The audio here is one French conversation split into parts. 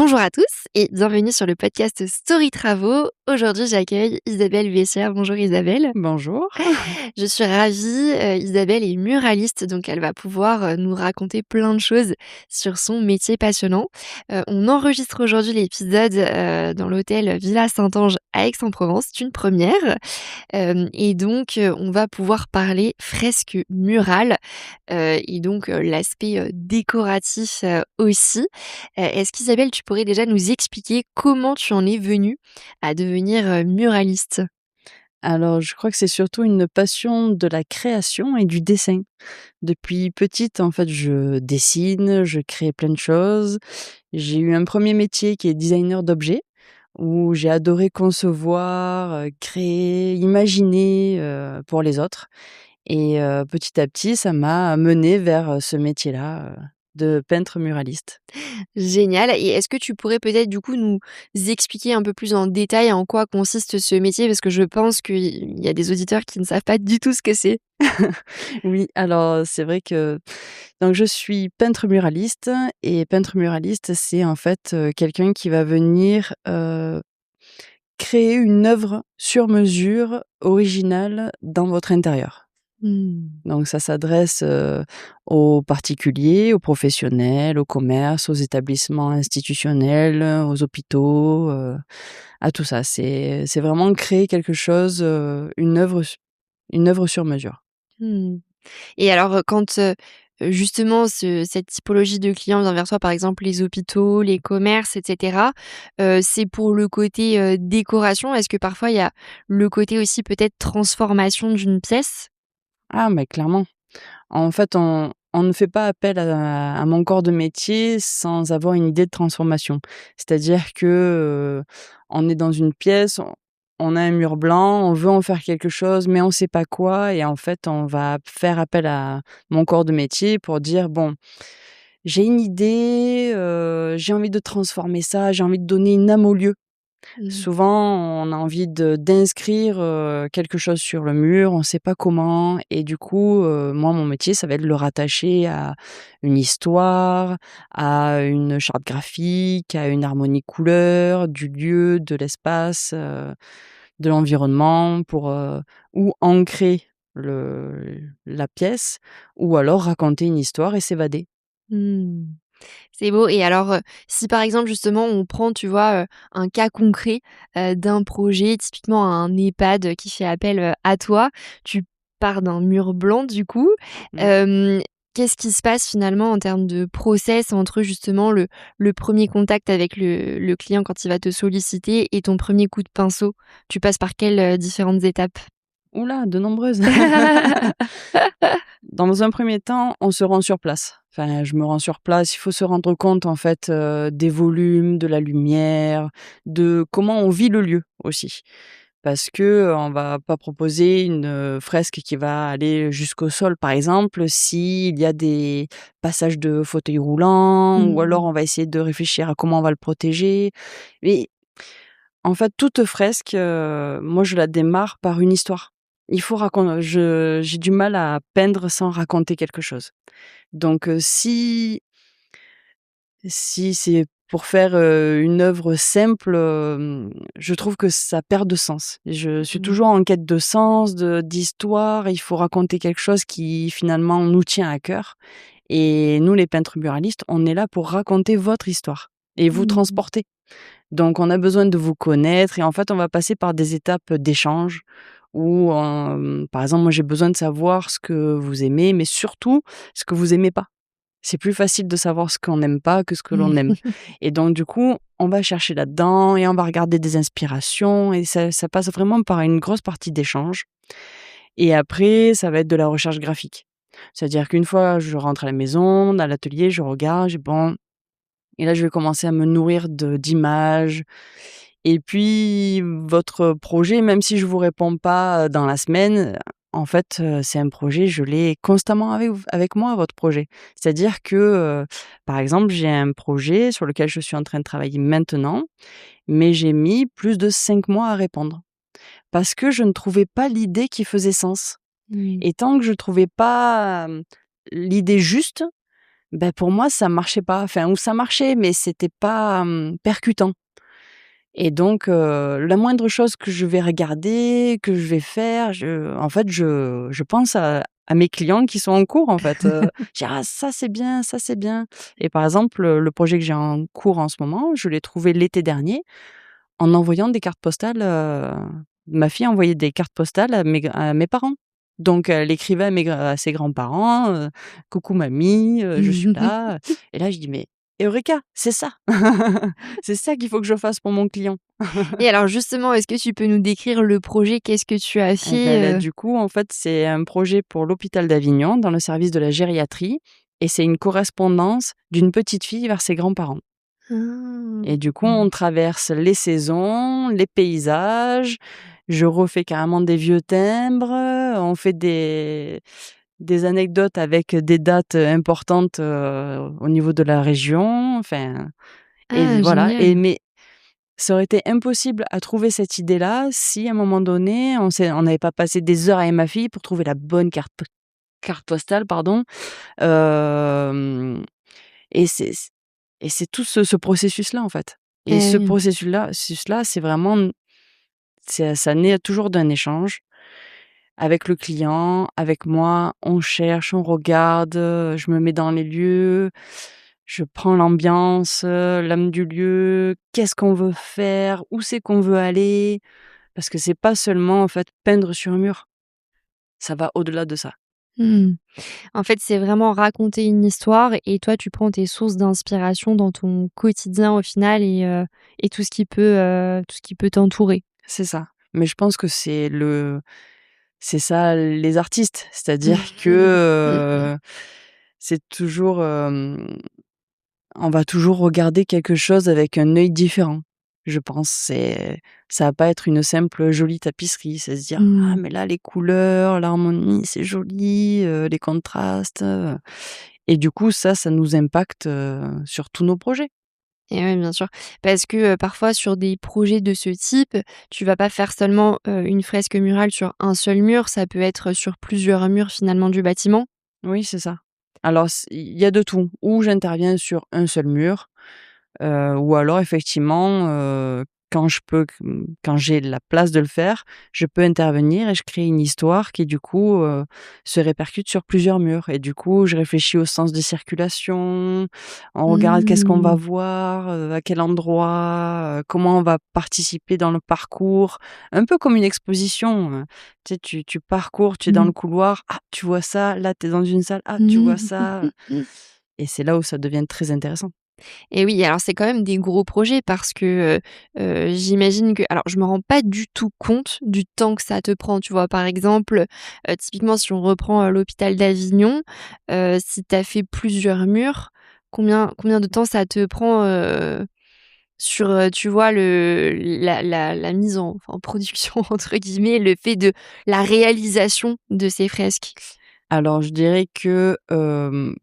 Bonjour à tous et bienvenue sur le podcast Story Travaux. Aujourd'hui, j'accueille Isabelle Vessière. Bonjour Isabelle. Bonjour. Je suis ravie. Isabelle est muraliste, donc elle va pouvoir nous raconter plein de choses sur son métier passionnant. On enregistre aujourd'hui l'épisode dans l'hôtel Villa Saint-Ange à Aix-en-Provence. C'est une première. Et donc, on va pouvoir parler fresques murales, et donc l'aspect, décoratif, aussi. Est-ce qu'Isabelle, tu pourrais déjà nous expliquer comment tu en es venue à devenir, muraliste? Alors, je crois que c'est surtout une passion de la création et du dessin. Depuis petite, en fait, je dessine, je crée plein de choses. J'ai eu un premier métier qui est designer d'objets, où j'ai adoré concevoir, créer, imaginer, pour les autres et petit à petit, ça m'a menée vers, ce métier-là, de peintre muraliste. Génial, et est-ce que tu pourrais peut-être du coup nous expliquer un peu plus en détail en quoi consiste ce métier? Parce que je pense qu'il y a des auditeurs qui ne savent pas du tout ce que c'est. Oui, alors, c'est vrai que donc je suis peintre muraliste et peintre muraliste, c'est en fait, quelqu'un qui va venir, créer une œuvre sur mesure, originale, dans votre intérieur. Mmh. Donc ça s'adresse, aux particuliers, aux professionnels, aux commerces, aux établissements institutionnels, aux hôpitaux, à tout ça. C'est vraiment créer quelque chose, une œuvre sur mesure. Mmh. Et alors, quand, justement cette typologie de clients vient vers toi, par exemple les hôpitaux, les commerces et cetera, c'est pour le côté, décoration? Est-ce que parfois il y a le côté aussi peut-être transformation d'une pièce? Ah mais clairement. En fait, on ne fait pas appel à mon corps de métier sans avoir une idée de transformation. C'est-à-dire que, on est dans une pièce, on a un mur blanc, on veut en faire quelque chose, mais on ne sait pas quoi et en fait, on va faire appel à mon corps de métier pour dire: «Bon, j'ai une idée, j'ai envie de transformer ça, j'ai envie de donner une âme au lieu». Mmh. Souvent, on a envie d'inscrire, quelque chose sur le mur, on ne sait pas comment et du coup, moi, mon métier, ça va être de le rattacher à une histoire, à une charte graphique, à une harmonie couleur, du lieu, de l'espace, de l'environnement pour, ou ancrer la pièce ou alors raconter une histoire et s'évader. Mmh. C'est beau, et alors, si par exemple justement on prend, tu vois, un cas concret, d'un projet, typiquement un EHPAD qui fait appel, à toi, tu pars d'un mur blanc du coup. Mmh. Hem, Qu'est-ce qui se passe finalement en termes de process entre justement le 1er contact avec le client quand il va te solliciter et ton premier coup de pinceau? Tu passes par quelles, différentes étapes? Ouh là, de nombreuses. Dans un premier temps, on se rend sur place. Enfin, je me rends sur place, il faut se rendre compte en fait, des volumes, de la lumière, de comment on vit le lieu aussi. Parce que, on va pas proposer une, fresque qui va aller jusqu'au sol, par exemple, s'il y a des passages de fauteuils roulants ou alors Mmh. on va essayer de réfléchir à comment on va le protéger. Mais en fait, toute fresque, moi je la démarre par une histoire. Il faut racon je J'ai du mal à peindre sans raconter quelque chose. Donc, si c'est pour faire, une œuvre simple, je trouve que ça perd de sens. Je suis Mmh. toujours en quête de sens, d'histoire. Il faut raconter quelque chose qui finalement nous tient à cœur et nous les peintres muralistes, on est là pour raconter votre histoire et vous Mmh. transporter. Donc on a besoin de vous connaître et en fait, on va passer par des étapes d'échange où, par exemple, moi, j'ai besoin de savoir ce que vous aimez, mais surtout ce que vous aimez pas. C'est plus facile de savoir ce qu'on n'aime pas que ce que l'on aime et donc du coup, on va chercher là-dedans et on va regarder des inspirations et ça passe vraiment par une grosse partie d'échange et après, ça va être de la recherche graphique. C'est-à-dire qu'une fois, je rentre à la maison, dans l'atelier, je regarde, je dis: «Bon», et là, je vais commencer à me nourrir d'images et puis votre projet, même si je vous réponds pas, dans la semaine, en fait, c'est un projet, je l'ai constamment avec moi, votre projet. C'est-à-dire que, par exemple, j'ai un projet sur lequel je suis en train de travailler maintenant, mais j'ai mis plus de 5 mois à répondre. Parce que je ne trouvais pas l'idée qui faisait sens Oui. et tant que je trouvais pas, l'idée juste, Bah, pour moi, ça marchait pas. Enfin, ou ça marchait, mais c'était pas, percutant. Et donc, la moindre chose que je vais regarder, que je vais faire, en fait, je pense à mes clients qui sont en cours, en fait, je dis: «Ah ça c'est bien, ça c'est bien» et par exemple, le projet que j'ai en cours en ce moment, je l'ai trouvé l'été dernier en envoyant des cartes postales, ma fille envoyait des cartes postales à mes parents. Donc elle écrivait à ses grands-parents, «Coucou mamie, je suis là», et là je dis: «Mais eureka, c'est ça! C'est ça qu'il faut que je fasse pour mon client». Et alors justement, est-ce que tu peux nous décrire le projet? Qu'est-ce que tu as Et bah, là, fait? du coup, en fait, c'est un projet pour l'hôpital d'Avignon, dans le service de la gériatrie, et c'est une correspondance d'une petite fille vers ses grands-parents. Ah! Et du coup, on traverse les saisons, les paysages, je refais carrément des vieux timbres, on fait des anecdotes avec des dates, importantes, au niveau de la région, enfin, et Ah voilà, génial! mais ça aurait été impossible à trouver cette idée-là si à un moment donné, on n'avait pas passé des heures avec ma fille pour trouver la bonne carte postale, pardon. Hem et c'est tout ce processus-là, en fait, et Eh ce oui. processus-là, c'est vraiment ça naît toujours d'un échange avec le client, avec moi. On cherche, on regarde, je me mets dans les lieux, je prends l'ambiance, l'âme du lieu. Qu'est-ce qu'on veut faire? Où c'est qu'on veut aller? Parce que c'est pas seulement, en fait, peindre sur un mur, ça va au-delà de ça. Mmh. En fait, c'est vraiment raconter une histoire et toi, tu prends tes sources d'inspiration dans ton quotidien au final et tout ce qui peut t'entourer. C'est ça. Mais je pense que c'est ça les artistes, c'est-à-dire que, c'est toujours, on va toujours regarder quelque chose avec un œil différent, je pense. Ça va pas être une simple jolie tapisserie, c'est se dire: «Ah Mmh. mais là les couleurs, l'harmonie, c'est joli, les contrastes», et du coup ça nous impacte, sur tous nos projets. Et ouais, bien sûr. Parce que, parfois sur des projets de ce type, tu vas pas faire seulement, une fresque murale sur un seul mur, ça peut être sur plusieurs murs finalement du bâtiment? Oui, c'est ça. Alors il y a de tout, ou j'interviens sur un seul mur. Ou alors effectivement, quand j'ai la place de le faire, je peux intervenir et je crée une histoire qui du coup, se répercute sur plusieurs murs, et du coup, je réfléchis au sens de circulation, on regarde qu'est-ce qu'on va Mmh. voir, à quel endroit, comment on va participer dans le parcours. Un peu comme une exposition, tu sais, tu parcours, tu es dans Mmh. le couloir, ah, tu vois ça, là, tu es dans une salle, ah, tu vois Mmh. ça, et c'est là où ça devient très intéressant. Et oui, alors c'est quand même des gros projets parce que, j'imagine que alors je me rends pas du tout compte du temps que ça te prend, tu vois? Par exemple, typiquement si on reprend, l'hôpital d'Avignon, si tu as fait plusieurs murs, combien de temps ça te prend, sur, tu vois la mise en «production» entre guillemets, le fait de la réalisation de ces fresques? Alors je dirais que,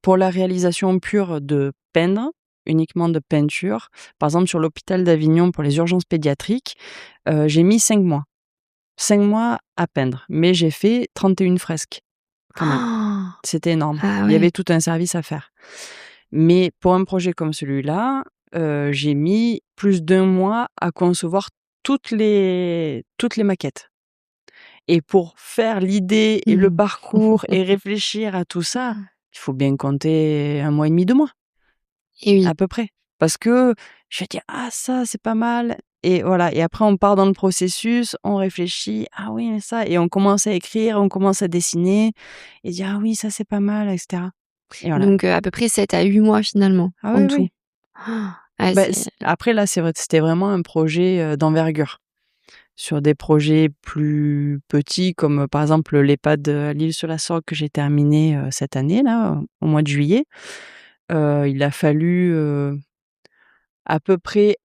pour la réalisation pure de peindre, uniquement de peinture, par exemple sur l'hôpital d'Avignon pour les urgences pédiatriques, j'ai mis 5 mois. 5 mois à peindre, mais j'ai fait 31 fresques quand même. Ah C'était énorme. ah Il y ouais. avait tout un service à faire. Mais pour un projet comme celui-là, j'ai mis plus d'1 mois à concevoir toutes les maquettes. Et pour faire l'idée et le Mmh. parcours et réfléchir à tout ça, il faut bien compter 1 mois et demi, 2 mois, Et oui. à peu près. Parce que je vais dire: «Ah ça, c'est pas mal», et voilà, et après on part dans le processus, on réfléchit: «Ah oui, mais ça», et on commence à écrire, on commence à dessiner et dire: «Ah oui, ça c'est pas mal», et cetera, et voilà. Donc à peu près 7 à 8 mois finalement, Ah en oui, tout? oui. Ah Bah, c'est après là, c'est vrai, c'était vraiment un projet, d'envergure. Sur des projets plus petits comme, par exemple, l'EHPAD, à l'Île-sur-la-Sorgue que j'ai terminé, cette année là, au mois de juillet. Il a fallu, à peu près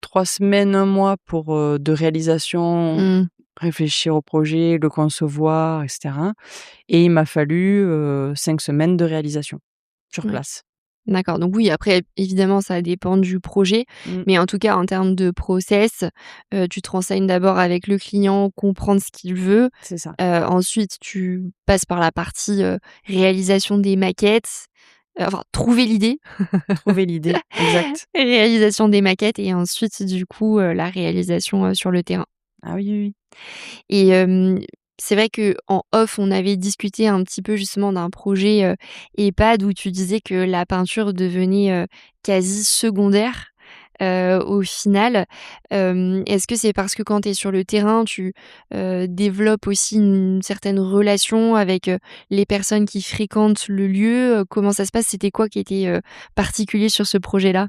3 semaines, un mois pour, de réalisation, mmh, réfléchir au projet, le concevoir et cetera, et il m'a fallu, 5 semaines de réalisation sur ouais. place. D'accord, donc oui, après évidemment ça dépend du projet, Mmh, mais en tout cas en termes de process, tu te renseignes d'abord avec le client, comprendre ce qu'il veut, c'est ça. ensuite tu passes par la partie, réalisation des maquettes enfin trouver l'idée, Trouver l'idée, exact. réalisation des maquettes et ensuite du coup, la réalisation, sur le terrain. Ah oui, oui, oui. Et c'est vrai qu'en off, on avait discuté un petit peu justement d'un projet, EHPAD où tu disais que la peinture devenait, quasi secondaire, au final. Est-ce que c'est parce que quand tu es sur le terrain, tu, développes aussi une certaine relation avec, les personnes qui fréquentent le lieu? Comment ça se passe? C'était quoi qui était, particulier sur ce projet-là?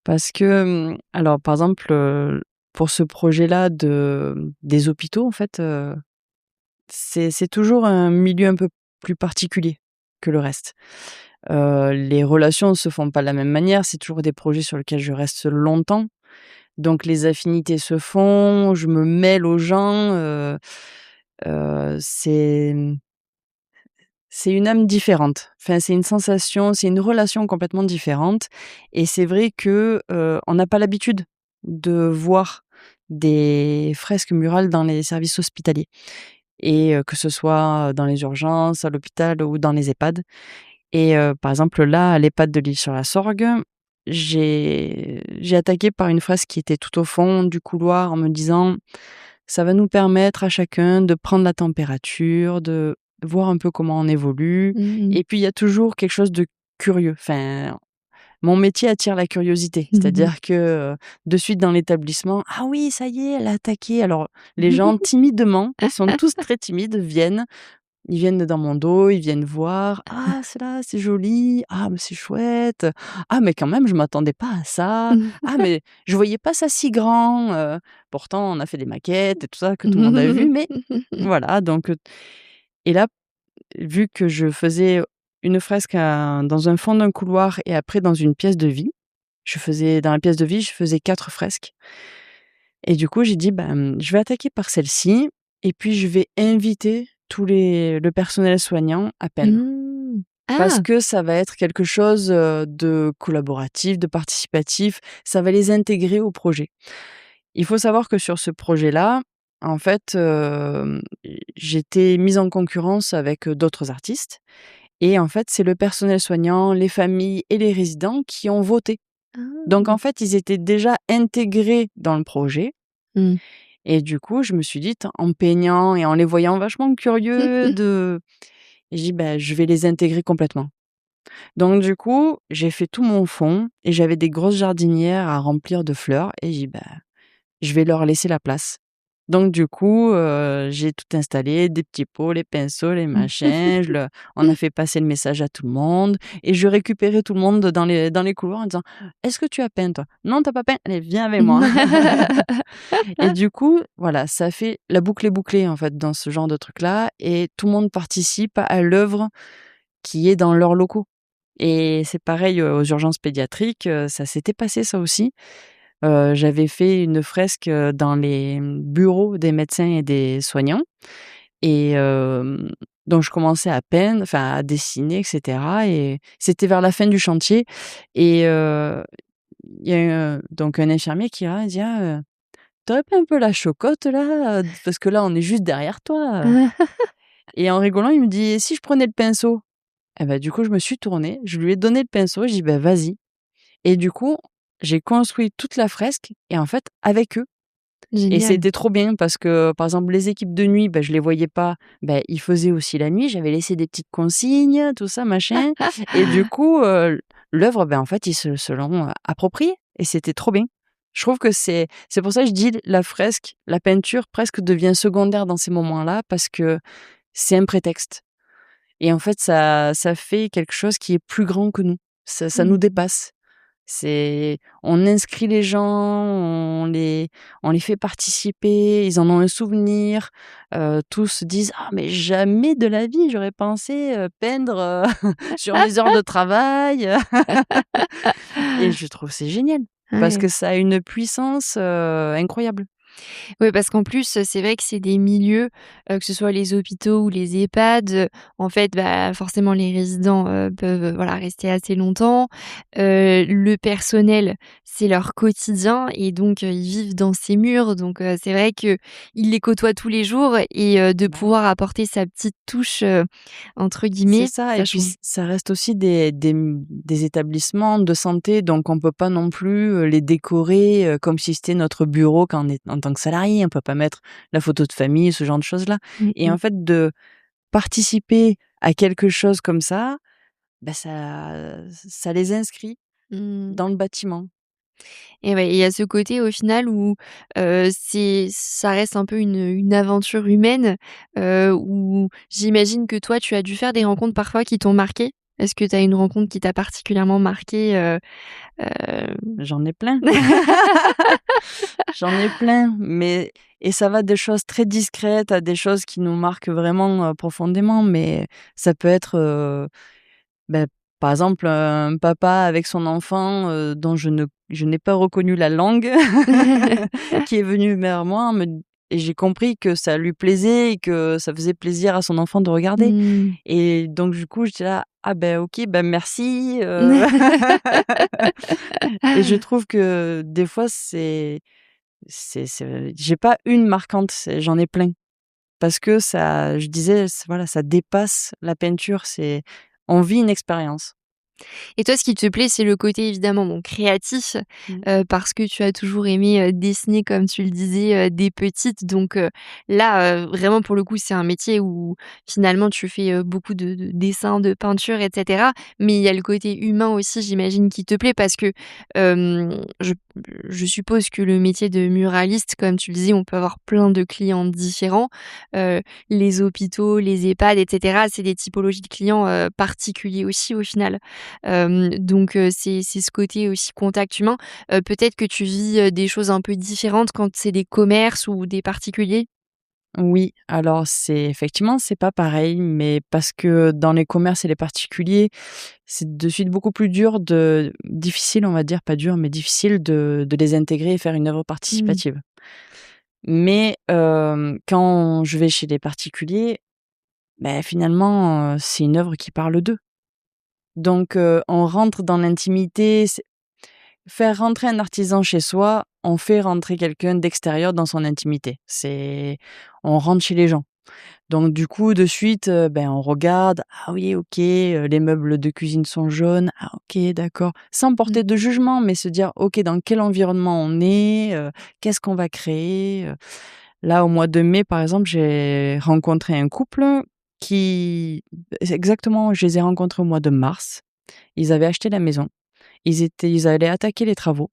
Parce que, alors par exemple, pour ce projet-là des hôpitaux en fait, c'est toujours un milieu un peu plus particulier que le reste. Les relations se font pas de la même manière, c'est toujours des projets sur lesquels je reste longtemps, donc les affinités se font, je me mêle aux gens, c'est, c'est une âme différente. Enfin, c'est une sensation, c'est une relation complètement différente et c'est vrai que, on n'a pas l'habitude de voir des fresques murales dans les services hospitaliers et que ce soit dans les urgences, à l'hôpital ou dans les EHPAD et par exemple là, à l'EHPAD de l'Île-sur-la-Sorgue, j'ai attaqué par une fresque qui était tout au fond du couloir en me disant: «Ça va nous permettre à chacun de prendre la température, de voir un peu comment on évolue» Mmh et puis il y a toujours quelque chose de curieux. Enfin, mon métier attire la curiosité, mh. c'est-à-dire que, de suite dans l'établissement: «Ah oui, ça y est, elle a attaqué». Alors les gens timidement, ils sont tous très timides, ils viennent dans mon dos, ils viennent voir: «Ah cela, c'est joli. Ah mais c'est chouette. Ah mais quand même je m'attendais pas à ça. Ah mais je voyais pas ça si grand, pourtant on a fait des maquettes et tout ça que tout le monde a vu mais voilà donc et là, vu que je faisais une fresque dans un fond d'un couloir et après dans une pièce de vie, dans la pièce de vie, je faisais 4 fresques et du coup j'ai dit: «Bah, je vais attaquer par celle-ci et puis je vais inviter le personnel soignant à peindre». Mmh. Parce Ah! que ça va être quelque chose, de collaboratif, de participatif, ça va les intégrer au projet. Il faut savoir que sur ce projet-là, en fait, j'étais mise en concurrence avec, d'autres artistes et en fait, c'est le personnel soignant, les familles et les résidents qui ont voté. Donc en Ah! fait, ils étaient déjà intégrés dans le projet Mmh. et du coup, je me suis dit: «En peignant et en les voyant vachement curieux de» et j'ai dit: «Bah, je vais les intégrer complètement». Donc du coup, j'ai fait tout mon fond et j'avais des grosses jardinières à remplir de fleurs et j'ai dit: «Bah, je vais leur laisser la place». Donc du coup, j'ai tout installé, des petits pots, les pinceaux, les machins, on a fait passer le message à tout le monde et je récupérais tout le monde dans les couloirs en disant: «Est-ce que tu as peint toi? Non, tu as pas peint? Allez, viens avec moi». Et du coup, voilà, ça fait la boucle est bouclée en fait dans ce genre de truc-là et tout le monde participe à l'œuvre qui est dans leurs locaux. Et c'est pareil, aux urgences pédiatriques, ça s'était passé ça aussi. J'avais fait une fresque, dans les, bureaux des médecins et des soignants et donc je commençais à peindre, enfin à dessiner et cetera et c'était vers la fin du chantier et il y a eu, donc un infirmier qui là, il dit: «Ah, tu pas un peu la chocotte là, parce que là on est juste derrière toi». Et en rigolant, il me dit: «Et si je prenais le pinceau?» Et bah, du coup, je me suis tournée, je lui ai donné le pinceau, j'ai dit: «Bah, vas-y». Et du coup, j'ai construit toute la fresque et en fait avec eux et Génial. c'était trop bien parce que, par exemple, les équipes de nuit, bah, je les voyais pas, bah, ils faisaient aussi la nuit. J'avais laissé des petites consignes, tout ça, machin et du coup, l'œuvre, ben, en fait, ils se l'ont, appropriée et c'était trop bien. Je trouve que c'est pour ça que je dis la fresque, la peinture presque devient secondaire dans ces moments-là parce que c'est un prétexte et en fait, ça fait quelque chose qui est plus grand que nous. Ça nous Mmh. dépasse. On inscrit les gens, on les fait participer, ils en ont un souvenir, tous se disent: «Ah mais jamais de la vie j'aurais pensé, peindre, sur mes heures de travail». Et je trouve c'est génial parce Ouais. que ça a une puissance, incroyable. Oui, parce qu'en plus, c'est vrai que c'est des milieux, que ce soit les hôpitaux ou les EHPAD, en fait, bah, forcément les résidents, peuvent, voilà, rester assez longtemps. Le personnel, c'est leur quotidien et donc ils vivent dans ces murs donc c'est vrai qu'ils les côtoient tous les jours et de Bah, oui. pouvoir apporter sa petite touche, entre C'est guillemets, ça et ça puis change. ça reste aussi des établissements de santé, donc on peut pas non plus, les décorer, comme si c'était notre bureau quand on est en tant que salarié. On peut pas mettre la photo de famille, ce genre de choses-là Mmh et mh. en fait, de participer à quelque chose comme ça, bah, ça les inscrit Mmh. dans le bâtiment. Et ouais, il y a ce côté au final où, ça reste un peu une aventure humaine, où j'imagine que toi, tu as dû faire des rencontres parfois qui t'ont marqué. Est-ce que tu as une rencontre qui t'a particulièrement marqué, hem? J'en ai plein. J'en ai plein, mais et ça va des choses très discrètes à des choses qui nous marquent vraiment, profondément, mais ça peut être, bah, par exemple, un papa avec son enfant, dont je n'ai pas reconnu la langue, qui est venu vers moi en me et j'ai compris que ça lui plaisait et que ça faisait plaisir à son enfant de regarder Mmh. et donc du coup, j'étais là: «Ah ben OK, ben merci», et je trouve que des fois c'est j'ai pas une marquante, j'en ai plein. Parce que ça je disais, voilà, ça dépasse la peinture, on vit une expérience. Et toi, ce qui te plaît, c'est le côté évidemment bon créatif, Mmh. parce que tu as toujours aimé, dessiner comme tu le disais, dès petite donc là, vraiment pour le coup, c'est un métier où finalement tu fais, beaucoup de dessins, de peinture et cetera. Mais il y a le côté humain aussi j'imagine qui te plaît parce que, je suppose que le métier de muraliste, comme tu le disais, on peut avoir plein de clients différents. Heu, les hôpitaux, les EHPAD et cetera, c'est des typologies de clients, particuliers aussi au final. Donc c'est ce côté aussi contact humain. Peut-être que tu vis, des choses un peu différentes quand c'est des commerces ou des particuliers? Oui, alors c'est pas pareil, mais parce que dans les commerces et les particuliers, c'est de suite beaucoup plus difficile, on va dire, pas dur, mais difficile de les intégrer et faire une œuvre Mmh. participative. Mais quand je vais chez les particuliers, beh, finalement, c'est une œuvre qui parle d'eux. Donc on rentre dans l'intimité. Faire rentrer un artisan chez soi, on fait rentrer quelqu'un d'extérieur dans son intimité. On rentre chez les gens. Donc du coup, de suite, ben, on regarde: «Ah oui, OK, les meubles de cuisine sont jaunes. Ah OK, d'accord». Sans Mmh. porter de jugement, mais se dire: «OK, dans quel environnement on est? Qu'est-ce qu'on va créer?» Là, au mois de mai, par exemple, j'ai rencontré un couple qui c'est exactement, je les ai rencontrés au mois de mars. Ils avaient acheté la maison. Ils allaient attaquer les travaux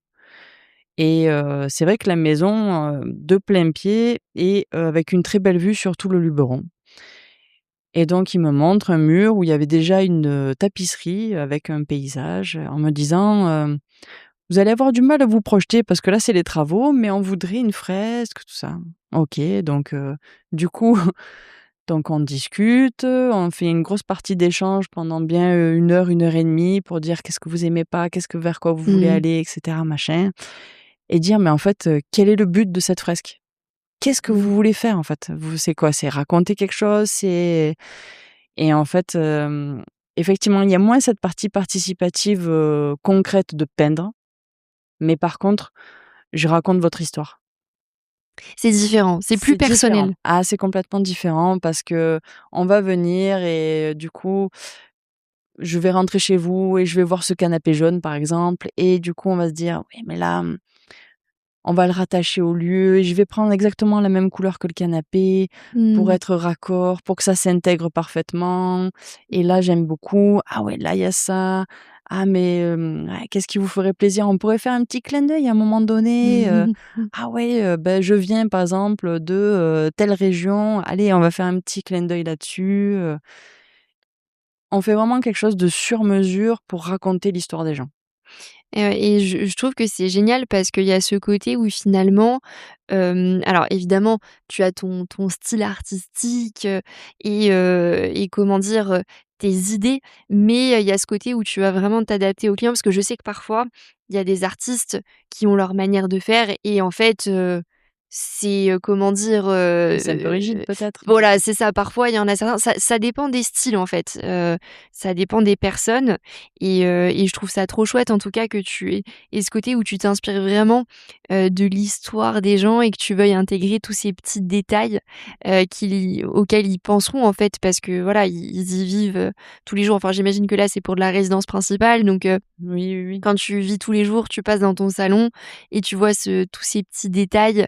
et c'est vrai que la maison, de plain-pied et avec une très belle vue sur tout le Luberon et donc ils me montrent un mur où il y avait déjà une, tapisserie avec un paysage, en me disant, «Vous allez avoir du mal à vous projeter parce que là, c'est les travaux, mais on voudrait une fresque», tout ça. OK, donc du coup, donc on discute, on fait une grosse partie d'échange pendant bien, 1 heure et demie pour dire: «Qu'est-ce que vous aimez pas? Vers quoi vous voulez Mmh. aller?» et cetera, machin. Et dire: «Mais en fait, quel est le but de cette fresque? Qu'est-ce que Mmh. vous voulez faire, en fait? Vous c'est quoi? C'est raconter quelque chose? C'est» et en fait, effectivement, il y a moins cette partie participative, concrète de peindre, mais par contre, je raconte votre histoire. C'est différent, c'est plus C'est différent. personnel. Ah, c'est complètement différent parce que on va venir et du coup, je vais rentrer chez vous et je vais voir ce canapé jaune, par exemple et du coup, on va se dire: «Oui, mais là, on va le rattacher au lieu et je vais prendre exactement la même couleur que le canapé pour Mmh. être raccord, pour que ça s'intègre parfaitement et là, j'aime beaucoup. Ah ouais, là, il y a ça. Ah mais ouais, qu'est-ce qui vous ferait plaisir? On pourrait faire un petit clin d'œil à un moment donné, ah ouais, bah, je viens par exemple de, telle région. Allez, on va faire un petit clin d'œil là-dessus», On fait vraiment quelque chose de sur mesure pour raconter l'histoire des gens. Et je trouve que c'est génial parce qu'il y a ce côté où finalement, alors évidemment, tu as ton style artistique, et comment dire? Tes idées, mais il y a ce côté où tu vas vraiment t'adapter aux clients. Parce que je sais que parfois, il y a des artistes qui ont leur manière de faire et en fait, c'est, comment dire, C'est un peu rigide peut-être? voilà, c'est ça. Parfois, il y en a certains ça dépend des styles, en fait, ça dépend des personnes et je trouve ça trop chouette, en tout cas, que tu aies ce côté où tu t'inspires vraiment, de l'histoire des gens et que tu veuilles intégrer tous ces petits détails, auxquels ils penseront, en fait, parce que, voilà, ils y vivent, tous les jours. Enfin, j'imagine que là, c'est pour de la résidence principale, donc Oui, oui, oui. quand tu vis tous les jours, tu passes dans ton salon et tu vois tous ces petits détails,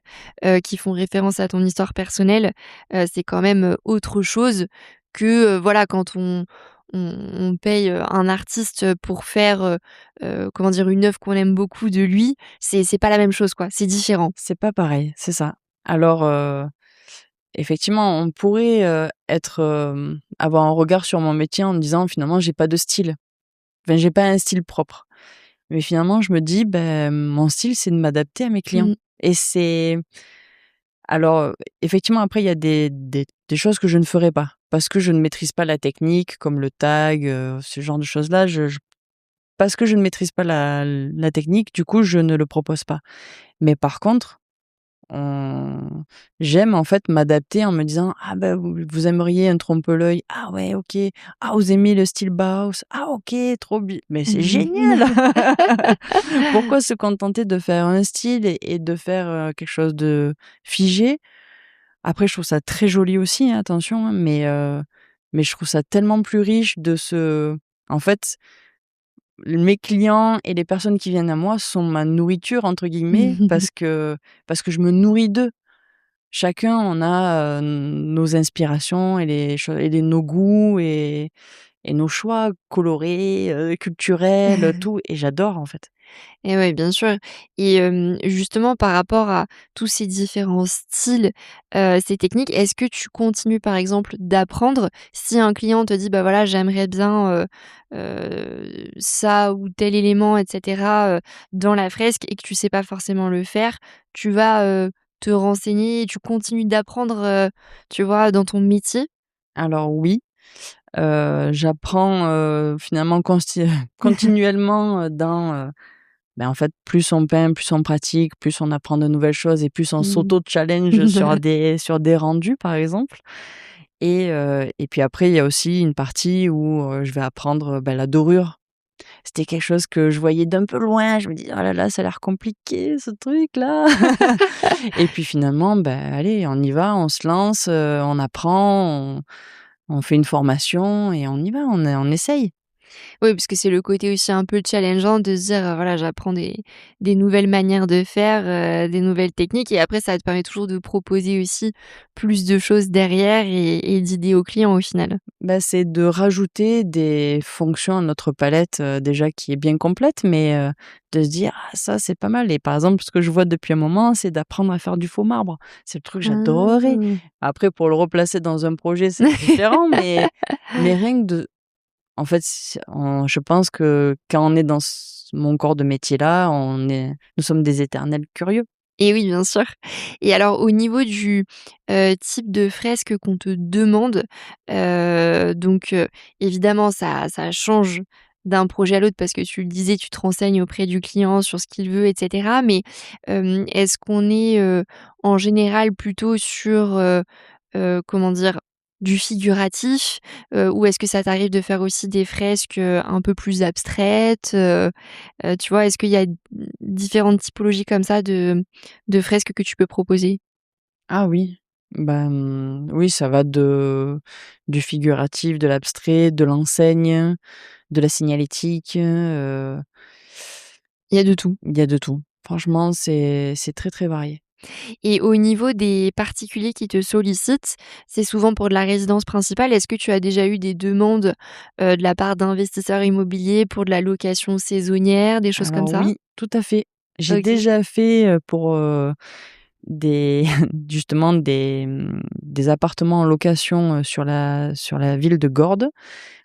qui font référence à ton histoire personnelle, c'est quand même, autre chose que, voilà, quand on paye, un artiste, pour faire, comment dire? Une œuvre qu'on aime beaucoup de lui, c'est pas la même chose, quoi, c'est différent. C'est pas pareil, c'est ça. Alors, effectivement, on pourrait, avoir un regard sur mon métier en me disant: «Finalement, j'ai pas de style». Enfin, j'ai pas un style propre. Mais finalement, je me dis: «Beh, mon style, c'est de m'adapter à mes clients» Mmh. et c'est alors, effectivement, après, il y a des choses que je ne ferai pas parce que je ne maîtrise pas la technique comme le tag, ce genre de choses-là. Je parce que je ne maîtrise pas la technique, du coup, je ne le propose pas. Mais par contre, on j'aime en fait m'adapter en me disant: «Ah bah, vous aimeriez un trompe-l'œil? Ah ouais, OK. Ah, vous aimez le style Bauhaus? Ah OK, trop bien. Mais c'est génial!» Pourquoi se contenter de faire un style et de faire, quelque chose de figé? Après je trouve ça très joli aussi, hein, attention, hein, mais je trouve ça tellement plus riche de se en fait, mes clients et les personnes qui viennent à moi sont «ma nourriture» entre guillemets parce que je me nourris d'eux. Chacun, on a, nos inspirations et nos goûts et nos choix colorés, culturels, tout et j'adore, en fait. Et ouais, bien sûr et justement par rapport à tous ces différents styles, ces techniques, est-ce que tu continues par exemple d'apprendre? Si un client te dit: «Bah, voilà, j'aimerais bien, ça ou tel élément et cetera, dans la fresque» et que tu sais pas forcément le faire, tu vas, te renseigner et tu continues d'apprendre, tu vois, dans ton métier? Alors oui, j'apprends, finalement continuellement, en fait, plus on peint, plus on pratique, plus on apprend de nouvelles choses et plus on Mmh. s'auto-challenge sur des rendus, par exemple et puis après, il y a aussi une partie où, je vais apprendre, la dorure. C'était quelque chose que je voyais d'un peu loin, je me dis: «Oh là là, ça a l'air compliqué ce truc-là» et puis finalement, allez, on y va, on se lance, on apprend, on fait une formation et on y va, on essaye. Oui, parce que c'est le côté aussi un peu challengeant de se dire, voilà, j'apprends des nouvelles manières de faire, des nouvelles techniques et après ça te permet toujours de proposer aussi plus de choses derrière et d'idées aux clients au final. C'est de rajouter des fonctions à notre palette, déjà qui est bien complète, mais de se dire: «Ah ça, c'est pas mal» et par exemple, ce que je vois depuis un moment, c'est d'apprendre à faire du faux marbre. C'est le truc que j'adorerais. Ah! Après pour le replacer dans un projet, c'est différent, mais rien que de en fait, je pense que quand on est dans mon corps de métier-là, nous sommes des éternels curieux. Et oui, bien sûr. Et alors au niveau du, type de fresque qu'on te demande, donc évidemment ça change d'un projet à l'autre parce que tu le disais, tu te renseignes auprès du client sur ce qu'il veut et cetera. Mais, est-ce qu'on est, en général plutôt sur, comment dire? Du figuratif? Ou est-ce que ça t'arrive de faire aussi des fresques, un peu plus abstraites? Tu vois, est-ce qu'il y a différentes typologies comme ça de fresques que tu peux proposer? Ah oui, oui, ça va de du figuratif, de l'abstrait, de l'enseigne, de la signalétique, Il y a de tout. il y a de tout. Franchement, c'est très, très varié. Et au niveau des particuliers qui te sollicitent, c'est souvent pour de la résidence principale. Est-ce que tu as déjà eu des demandes, de la part d'investisseurs immobiliers pour de la location saisonnière, des choses comme Alors ça? oui, tout à fait. J'ai OK. déjà fait, pour, des justement des appartements en location, sur la ville de Gordes.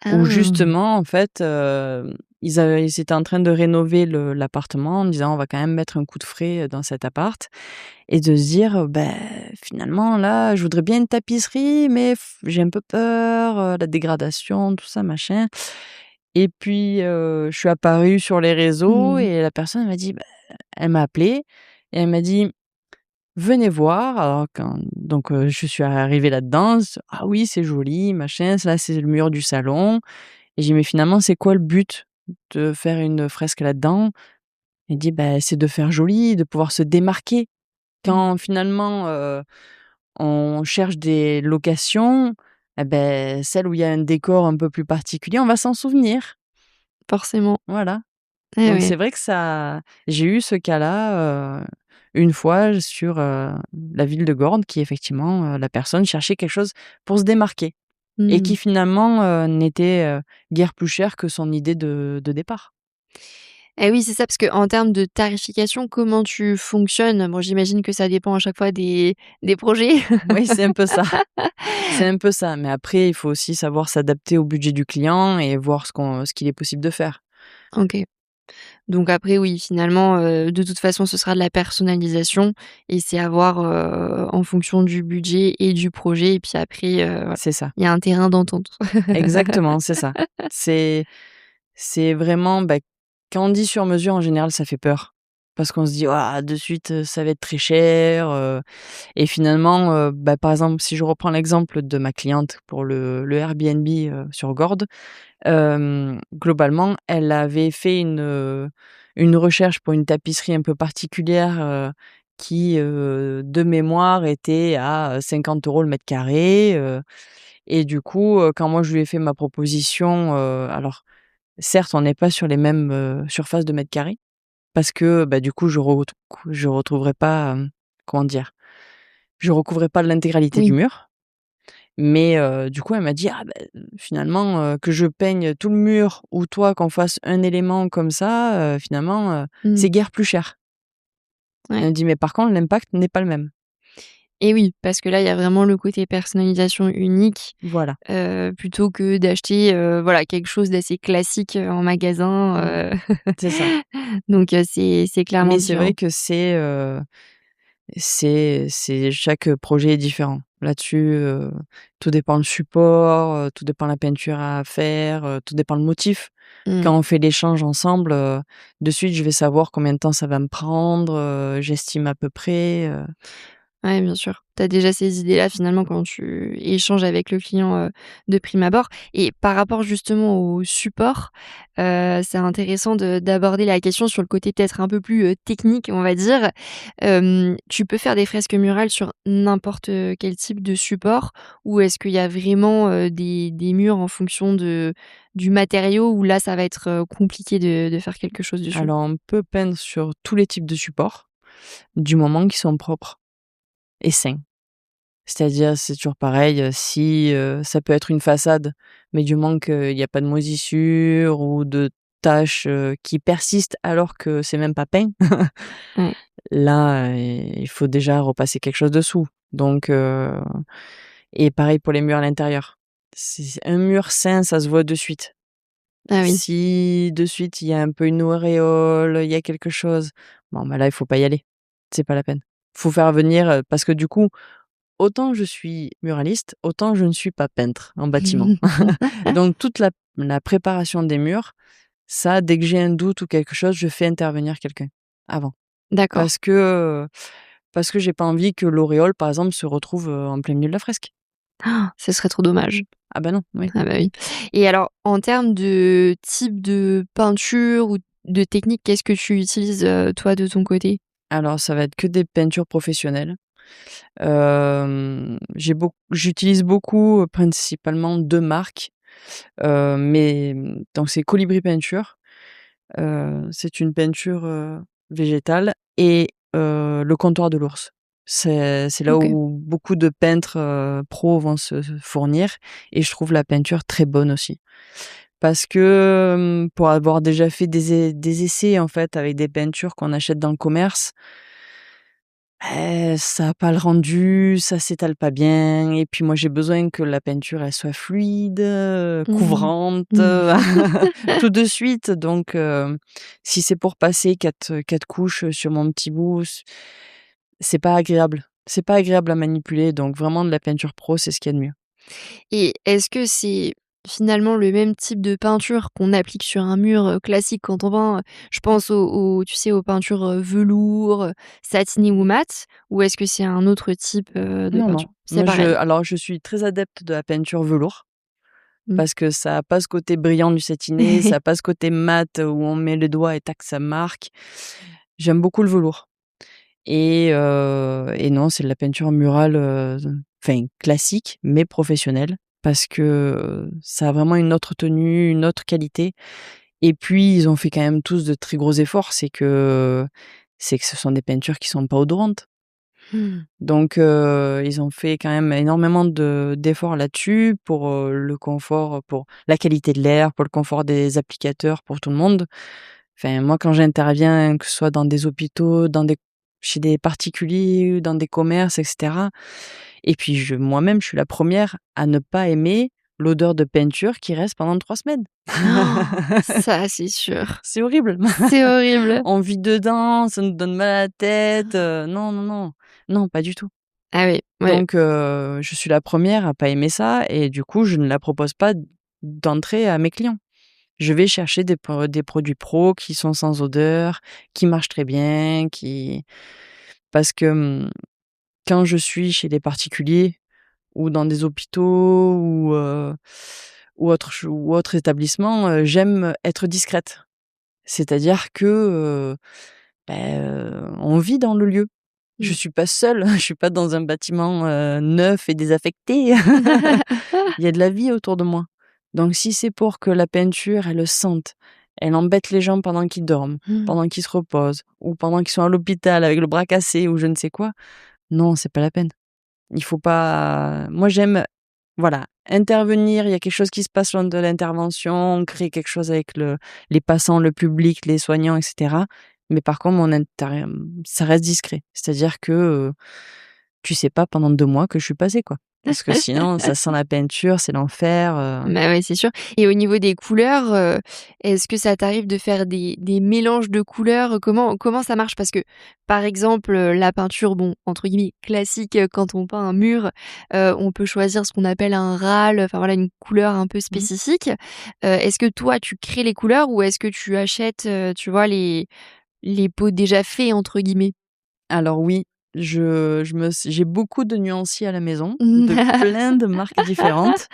Où Ah! justement, en fait, ils étaient en train de rénover l'appartement en disant: «On va quand même mettre un coup de frais, dans cet appart» et de se dire, «Finalement là, je voudrais bien une tapisserie, mais j'ai un peu peur, la dégradation, tout ça machin» et puis, je suis apparue sur les réseaux Mmh. et la personne elle m'a dit, elle m'a appelée et elle m'a dit: venez voir. Alors je suis arrivée là-dedans, «Ah oui, c'est joli, machin, là, c'est le mur du salon». Et j'ai dit: «Mais finalement, c'est quoi le but de faire une fresque là-dedans?» Il dit: «Bah, c'est de faire joli, de pouvoir se démarquer». Mmh. Quand finalement, on cherche des locations, et beh, celles où il y a un décor un peu plus particulier, on va s'en souvenir. Forcément. Voilà. Eh Donc ouais. c'est vrai que ça j'ai eu ce cas-là, une fois sur, la ville de Gordes qui effectivement, la personne cherchait quelque chose pour se démarquer et Mmh. qui finalement, n'était, guère plus cher que son idée de départ. Eh oui, c'est ça, parce qu'en termes de tarification, comment tu fonctionnes? Bon, j'imagine que ça dépend à chaque fois des projets. Oui, c'est un peu ça. C'est un peu ça, mais après il faut aussi savoir s'adapter au budget du client et voir ce qu'il est possible de faire. OK. Donc après oui, finalement, de toute façon, ce sera de la personnalisation et c'est à voir, en fonction du budget et du projet et puis après, voilà, C'est ça. il y a un terrain d'entente. Exactement, c'est ça. C'est c'est vraiment, bah, quand on dit sur mesure, en général, ça fait peur. Parce qu'on se dit: «Waouh, de suite, ça va être très cher», et finalement, bah, par exemple, si je reprends l'exemple de ma cliente pour le Airbnb, sur Gordes, globalement, elle avait fait une recherche pour une tapisserie un peu particulière, qui, de mémoire était à 50 € le mètre carré, et du coup, quand moi je lui ai fait ma proposition, alors certes, on n'est pas sur les mêmes, surfaces de mètres carrés parce que, bah, du coup, je retrouverai pas, comment dire? Je recouvrais pas l'intégralité du Oui. mur, mais du coup, elle m'a dit: «Ah bah, finalement, que je peigne tout le mur ou toi qu'on fasse un élément comme ça, finalement, Mmh. c'est guère plus cher». Elle Ouais. me dit: «Mais par contre, l'impact n'est pas le même». Et oui, parce que là, il y a vraiment le côté personnalisation unique, Voilà. plutôt que d'acheter, voilà, quelque chose d'assez classique, en Mmh. magasin, C'est ça. donc c'est clairement Mais c'est vrai différent. que c'est chaque projet est différent. Là-dessus, tout dépend le support, tout dépend la peinture à faire, tout dépend le motif. Mmh. Quand on fait l'échange ensemble, de suite, je vais savoir combien de temps ça va me prendre, j'estime à peu près, Ouais, bien sûr. Tu as déjà ces idées-là finalement quand tu échanges avec le client, de prime abord et par rapport justement au support, c'est intéressant d'aborder la question sur le côté peut-être un peu plus, technique, on va dire. Tu peux faire des fresques murales sur n'importe, quel type de support? Ou est-ce qu'il y a vraiment, des murs en fonction du matériau où là, ça va être, compliqué de faire quelque chose dessus? alors on peut peindre sur tous les types de supports, du moment qu'ils sont propres et sains. C'est-à-dire, c'est toujours pareil, si, ça peut être une façade, mais du moment qu'il y a pas de moisissures ou de taches, qui persistent alors que c'est même pas peint, Ouais. là, il faut déjà repasser quelque chose dessous. Donc et pareil pour les murs à l'intérieur. C'est un mur sain, ça se voit de suite. Ah oui. Si de suite il y a un peu une auréole, il y a quelque chose, bon, bah, là, il faut pas y aller. C'est pas la peine. Faut faire venir, parce que du coup, autant je suis muraliste, autant je ne suis pas peintre en bâtiment. Donc toute la préparation des murs, ça, dès que j'ai un doute ou quelque chose, je fais intervenir quelqu'un, avant. D'accord. Parce que, j'ai pas envie que l'auréole, par exemple, se retrouve, en plein milieu de la fresque. Ce serait trop dommage. Ah bah non, oui. Ah bah oui. Et alors, en termes de type de peinture ou de technique, qu'est-ce que tu utilises, toi, de ton côté? Alors ça va être que des peintures professionnelles. J'utilise beaucoup, principalement 2 marques, mais donc c'est Colibri Peinture. C'est une peinture, végétale et le comptoir de l'ours. C'est là OK. où beaucoup de peintres, pros vont se fournir et je trouve la peinture très bonne aussi. Parce que, pour avoir déjà fait des essais, en fait, avec des peintures qu'on achète dans le commerce, ça a pas le rendu, ça s'étale pas bien et puis moi j'ai besoin que la peinture elle soit fluide, Mmh. couvrante, Mmh. tout de suite donc si c'est pour passer quatre couches, sur mon petit bout, c'est pas agréable. C'est pas agréable à manipuler donc vraiment de la peinture pro, c'est ce qu'il y a de mieux. Et est-ce que c'est finalement le même type de peinture qu'on applique sur un mur, classique quand on peint, je pense aux tu sais, aux peintures, velours, satinées ou mat? Ou est-ce que c'est un autre type, de Non, non. peinture? C'est Moi, pareil? je suis très adepte de la peinture velours Mmh. parce que ça a pas ce côté brillant du satiné, ça a pas ce côté mat où on met le doigt et tac, ça marque. J'aime beaucoup le velours et non, c'est de la peinture murale, enfin classique, mais professionnelle parce que, ça a vraiment une autre tenue, une autre qualité et puis ils ont fait quand même tous de très gros efforts. C'est que ce sont des peintures qui sont pas odorantes. Mmh. Donc ils ont fait quand même énormément d'efforts là-dessus pour, le confort, pour la qualité de l'air, pour le confort des applicateurs, pour tout le monde. Enfin, moi, quand j'interviens, que ce soit dans des hôpitaux, chez des particuliers, dans des commerces et cetera et puis moi-même, je suis la première à ne pas aimer l'odeur de peinture qui reste pendant 3 semaines. Ça, c'est sûr. C'est horrible. C'est horrible. On vit dedans, ça nous donne mal à la tête, non, non, non. Non, pas du tout. Ah oui, ouais. Donc je suis la première à pas aimer ça et du coup, je ne la propose pas d'entrée à mes clients. Je vais chercher des produits pro qui sont sans odeur, qui marchent très bien, qui parce que, quand je suis chez des particuliers ou dans des hôpitaux ou autres établissements, j'aime être discrète. C'est-à-dire que, on vit dans le lieu. Je Mmh. suis pas seule, je suis pas dans un bâtiment, neuf et désaffecté. Il y a de la vie autour de moi. Donc si c'est pour que la peinture, elle sente, elle embête les gens pendant qu'ils dorment, Mmh. pendant qu'ils se reposent ou pendant qu'ils sont à l'hôpital avec le bras cassé ou je ne sais quoi, non, c'est pas la peine. Il faut pas moi j'aime, voilà, intervenir, il y a quelque chose qui se passe lors de l'intervention, on crée quelque chose avec les passants, le public, les soignants et cetera. Mais par contre ça reste discret. C'est-à-dire que, tu sais pas pendant 2 mois que je suis passée, quoi. Parce que sinon ça sent la peinture, c'est l'enfer, Bah, ouais, c'est sûr et au niveau des couleurs, est-ce que ça t'arrive de faire des mélanges de couleurs? Comment ça marche? Parce que, par exemple, la peinture, bon, entre guillemets «classique», quand on peint un mur, on peut choisir ce qu'on appelle un râle, enfin voilà, une couleur un peu Mmh. spécifique. Est-ce que toi, tu crées les couleurs ou est-ce que tu achètes, tu vois, les pots «déjà faits» entre guillemets? Alors oui, j'ai beaucoup de nuanciers à la maison, de plein de marques différentes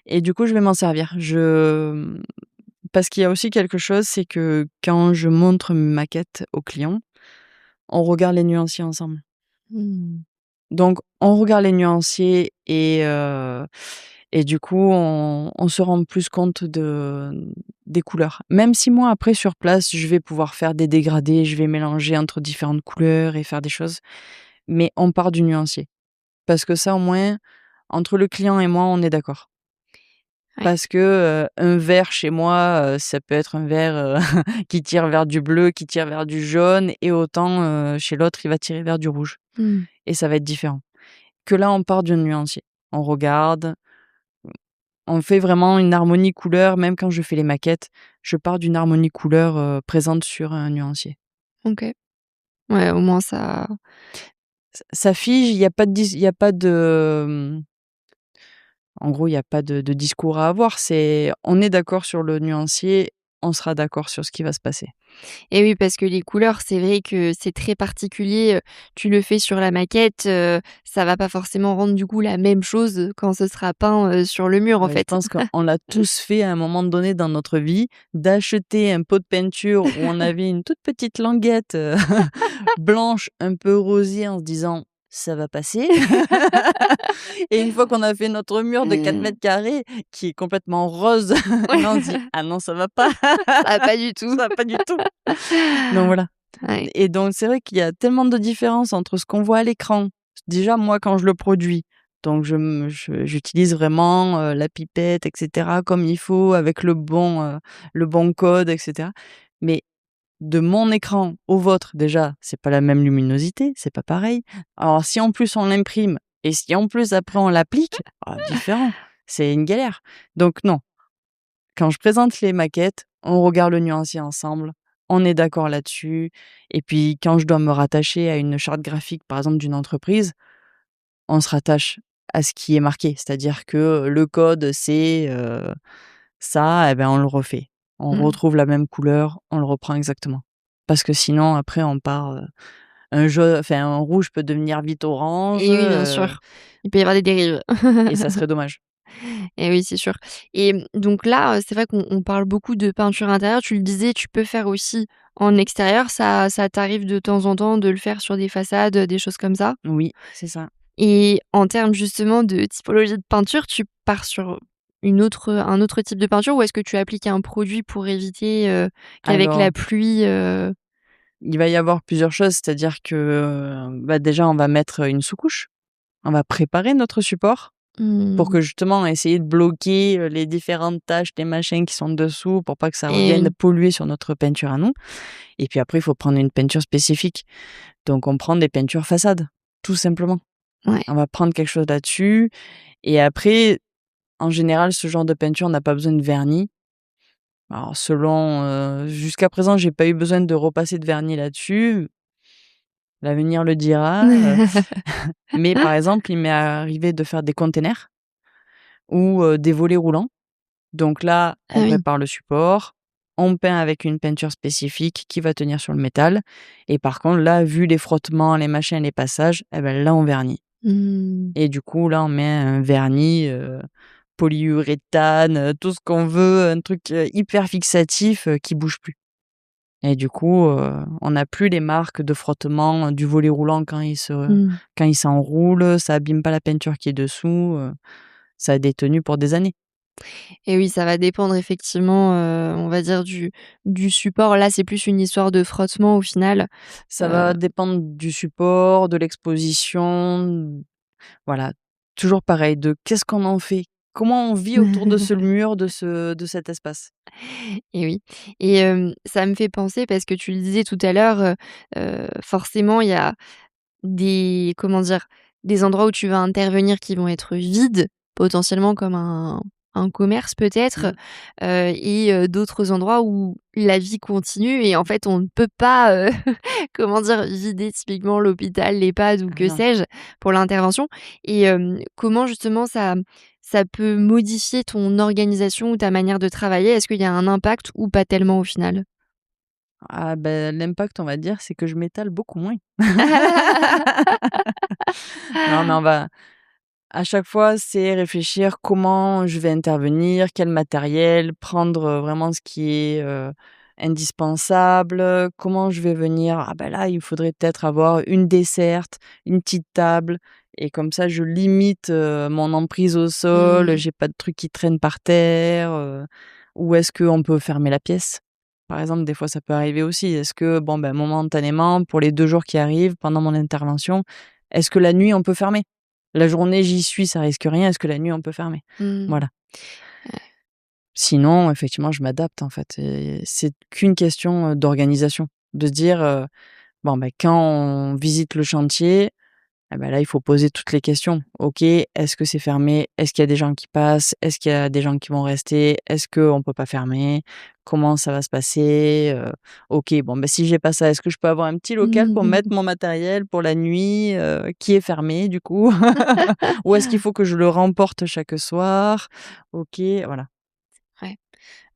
et du coup je vais m'en servir. Parce qu'il y a aussi quelque chose, c'est que quand je montre mes maquettes aux clients, on regarde les nuanciers ensemble. Mmh. Donc on regarde les nuanciers et du coup on se rend plus compte des couleurs. Même si moi après sur place, je vais pouvoir faire des dégradés, je vais mélanger entre différentes couleurs et faire des choses, mais on part du nuancier. Parce que ça au moins, entre le client et moi, on est d'accord. Ouais. Parce que, un vert chez moi, ça peut être un vert, qui tire vers du bleu, qui tire vers du jaune et autant, chez l'autre, il va tirer vers du rouge Mmh. et ça va être différent. Que là, on part d'un nuancier. On regarde, on fait vraiment une harmonie couleur, même quand je fais les maquettes, je pars d'une harmonie couleur, présente sur un nuancier. OK. Ouais, au moins ça Ça fige, il y a pas de, en gros, il y a pas de discours à avoir, c'est on est d'accord sur le nuancier, on sera d'accord sur ce qui va se passer. et oui, parce que les couleurs, c'est vrai que c'est très particulier, tu le fais sur la maquette, ça va pas forcément rendre du coup la même chose, quand ce sera peint, sur le mur, en Ouais, je fait. pense qu'on l'a tous fait à un moment donné dans notre vie, d'acheter un pot de peinture où on avait une toute petite languette, blanche un peu rosée en se disant: «Ça va passer» et une fois qu'on a fait notre mur de 4 m² qui est complètement rose, là on se dit: «Ah non, ça va pas, Ça va pas du tout. ça va pas du tout». Donc voilà. Ouais. Et donc c'est vrai qu'il y a tellement de différences entre ce qu'on voit à l'écran. Déjà moi quand je le produis, donc j'utilise vraiment, la pipette et cetera comme il faut avec le bon code et cetera. Mais de mon écran au vôtre déjà, c'est pas la même luminosité, c'est pas pareil. Alors si en plus on l'imprime et si en plus après on l'applique, différent, c'est une galère. Donc non, quand je présente les maquettes, on regarde le nuancier ensemble, on est d'accord là-dessus et puis quand je dois me rattacher à une charte graphique, par exemple d'une entreprise, on se rattache à ce qui est marqué. C'est-à-dire que le code, c'est, ça et ben, on le refait. On Mmh. retrouve la même couleur, on le reprend exactement. Parce que sinon après on part, un rouge peut devenir vite orange, Et oui, bien sûr. Il peut y avoir des dérives. et ça serait dommage. Et oui, c'est sûr. Et donc là, c'est vrai qu'on parle beaucoup de peinture intérieure. Tu le disais, tu peux faire aussi en extérieur. Ça t'arrive de temps en temps de le faire sur des façades, des choses comme ça? Oui, c'est ça. Et en termes justement de typologie de peinture, tu pars sur un autre type de peinture ou est-ce que tu appliques un produit pour éviter, qu'avec la Alors, pluie, il va y avoir plusieurs choses, c'est-à-dire que, bah, déjà on va mettre une sous-couche. On va préparer notre support pour mmh que justement essayer de bloquer, les différentes taches, les machins qui sont dessous pour pas que ça et revienne oui, polluer sur notre peinture à nous. Et puis après, il faut prendre une peinture spécifique. Donc on prend des peintures façades, tout simplement. ouais. On va prendre quelque chose là-dessus et après, en général, ce genre de peinture n'a pas besoin de vernis. Alors selon, jusqu'à présent, j'ai pas eu besoin de repasser de vernis là-dessus. L'avenir le dira, mais par exemple, il m'est arrivé de faire des containers ou, des volets roulants. Donc là, Ah on oui. prépare le support, on peint avec une peinture spécifique qui va tenir sur le métal et par contre là, vu les frottements, les machins, les passages, et ben là on vernit Mmh. et du coup là on met un vernis, polyuréthane, tout ce qu'on veut, un truc, hyper fixatif, qui bouge plus et du coup, on n'a plus les marques de frottement, du volet roulant Mmh. quand il s'enroule, ça abîme pas la peinture qui est dessous, ça a des tenues pour des années. Et oui, ça va dépendre effectivement, on va dire du support. Là, c'est plus une histoire de frottement au final. Ça Heu, va dépendre du support, de l'exposition, voilà. Toujours pareil, de qu'est-ce qu'on en fait? Comment on vit autour de ce mur, de cet espace? et oui. Et ça me fait penser parce que tu le disais tout à l'heure, forcément il y a des comment dire? Des endroits où tu vas intervenir qui vont être vides, potentiellement comme un commerce peut-être, Mmh. et d'autres endroits où la vie continue et en fait on ne peut pas, comment dire? Vider typiquement l'hôpital, l'EHPAD ou Ah que non. sais-je pour l'intervention. Et comment justement ça peut modifier ton organisation ou ta manière de travailler? Est-ce qu'il y a un impact ou pas tellement au final? Ah ben l'impact, on va dire, c'est que je m'étale beaucoup moins. Non, mais on va à chaque fois, c'est réfléchir comment je vais intervenir, quel matériel, prendre, vraiment ce qui est, indispensable, comment je vais venir. Ah ben là, il faudrait peut-être avoir une desserte, une petite table et comme ça je limite, mon emprise au sol, Mmh. j'ai pas de trucs qui traînent par terre, ou est-ce qu'on peut fermer la pièce? Par exemple, des fois ça peut arriver aussi. Est-ce que bon, ben, momentanément, pour les 2 jours qui arrivent, pendant mon intervention, est-ce que la nuit on peut fermer? La journée, j'y suis, ça risque rien. Est-ce que la nuit, on peut fermer? Mmh. Voilà. Sinon, effectivement, je m'adapte, en fait et c'est qu'une question, d'organisation. De se dire, bon, bah, quand on visite le chantier, ah bah, là, il faut poser toutes les questions. OK, est-ce que c'est fermé? Est-ce qu'il y a des gens qui passent? Est-ce qu'il y a des gens qui vont rester? Est-ce qu'on peut pas fermer? Comment ça va se passer? OK, bon, bah, si j'ai pas ça, est-ce que je peux avoir un petit local pour mettre mon matériel pour la nuit, qui est fermé du coup? Ou est-ce qu'il faut que je le remporte chaque soir? OK, voilà, Ouais.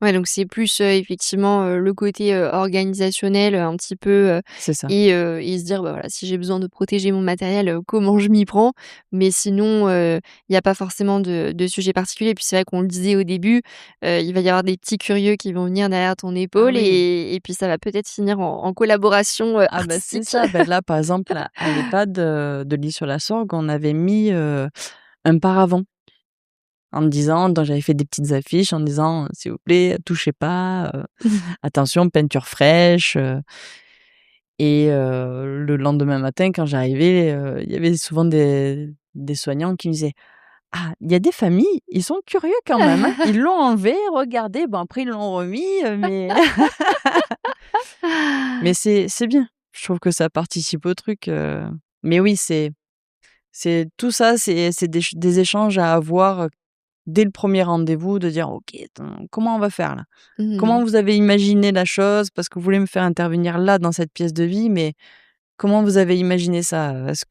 Ouais, donc c'est plus, effectivement, le côté, organisationnel, un petit peu, c'est ça. et se dire: «Bah, voilà, si j'ai besoin de protéger mon matériel, comment je m'y prends?» Mais sinon, il y a pas forcément de sujet particulier. Puis c'est vrai qu'on le disait au début, il va y avoir des petits curieux qui vont venir derrière ton Ah épaule oui, et puis ça va peut-être finir en collaboration, ah bah, c'est artistique. ça. Bah, là, par exemple, à l'EHPAD, de l'Isle-sur-la-Sorgue, on avait mis, un paravent. En me disant donc j'avais fait des petites affiches en disant, «S'il vous plaît, touchez pas, attention peinture fraîche», et le lendemain matin quand j'arrivais, il y avait souvent des soignants qui me disaient: «Ah, il y a des familles, ils sont curieux quand même, hein. Ils l'ont enlevé, regardez, bon après ils l'ont remis, mais» mais c'est bien. Je trouve que ça participe au truc, mais oui, c'est tout ça, c'est des échanges à avoir, dès le premier rendez-vous de dire: «OK, attends, comment on va faire là? Mmh. Comment vous avez imaginé la chose? Parce que vous voulez me faire intervenir là, dans cette pièce de vie, mais Comment vous avez imaginé ça? Est-ce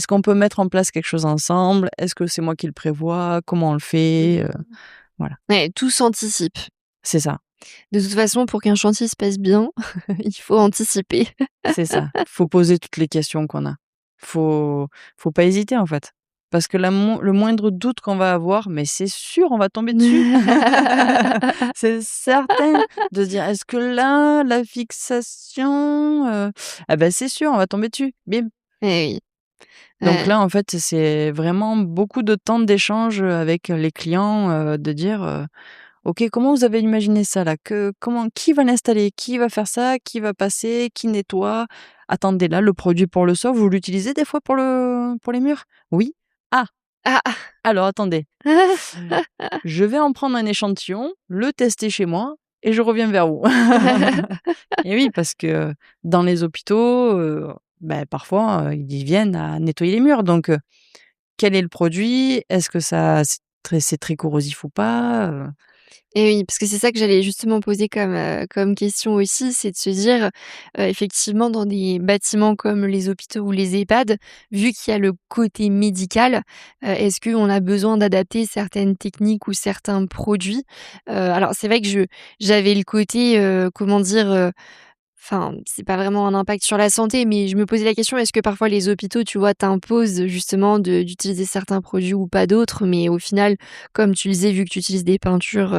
qu'on peut mettre en place quelque chose ensemble? Est-ce que c'est moi qui le prévois? Comment on le fait?» Voilà, Ouais, tout s'anticipe. c'est ça, De toute façon, pour qu'un chantier se passe bien, il faut anticiper. c'est ça. Faut poser toutes les questions qu'on a. Faut faut pas hésiter, en fait. Parce que le moindre doute qu'on va avoir, mais c'est sûr, on va tomber dessus. C'est certain de se dire: «Est-ce que là, la fixation, ah bah, c'est sûr, on va tomber dessus, bim». Eh oui. Donc Heu, là, en fait, c'est vraiment beaucoup de temps d'échange, avec les clients, de dire, «OK, comment vous avez imaginé ça là? Qui va l'installer? Qui va faire ça? Qui va passer? Qui nettoie? Attendez, là, le produit pour le sol, vous l'utilisez des fois pour les murs? Oui? Ah! ah, ah. Alors attendez, je vais en prendre un échantillon, le tester chez moi et je reviens vers vous». Et oui, parce que dans les hôpitaux, parfois, ils viennent à nettoyer les murs donc quel est le produit? Est-ce que ça c'est très corrosif ou pas? Et oui, parce que c'est ça que j'allais justement poser comme question aussi, c'est de se dire, effectivement dans des bâtiments comme les hôpitaux ou les EHPAD, vu qu'il y a le côté médical, est-ce qu'on a besoin d'adapter certaines techniques ou certains produits? Alors c'est vrai que j'avais le côté, comment dire? Enfin, c'est pas vraiment un impact sur la santé, mais je me posais la question, est-ce que parfois les hôpitaux, tu vois, t'imposent justement d'utiliser certains produits ou pas d'autres? Mais au final, comme tu le disais, vu que tu utilises des peintures,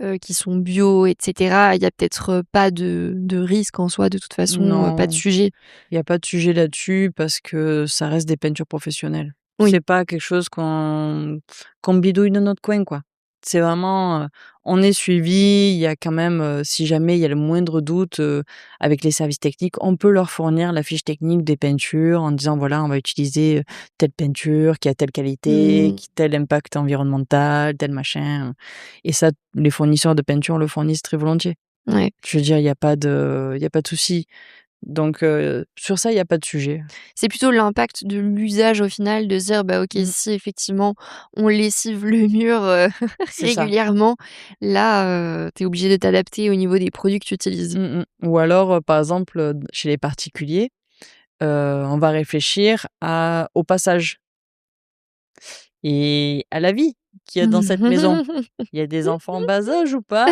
Mmh. qui sont bio et cetera, il y a peut-être, pas de risque en soi de toute façon, pas de Non, sujet. il y a pas de sujet là-dessus parce que ça reste des peintures professionnelles. Oui. C'est pas quelque chose qu'on bidouille dans notre coin, quoi. C'est vraiment, on est suivi, il y a quand même, si jamais il y a le moindre doute, avec les services techniques, on peut leur fournir la fiche technique des peintures en disant: «Voilà, on va utiliser, telle peinture qui a telle qualité, Mmh. qui tel impact environnemental, tel machin», et ça, les fournisseurs de peinture le fournissent très volontiers. Ouais. Je veux dire, il y a pas de souci. Donc sur ça, il y a pas de sujet. C'est plutôt l'impact de l'usage au final de se dire: «Bah, OK, Mmh, si effectivement on lessive le mur, c'est ça. régulièrement, là, tu es obligé de t'adapter au niveau des produits que tu utilises». Mmh mh. Ou alors, par exemple, chez les particuliers, on va réfléchir au passage et à la vie qu'il y a dans cette maison. Il y a des enfants en bas âge ou pas?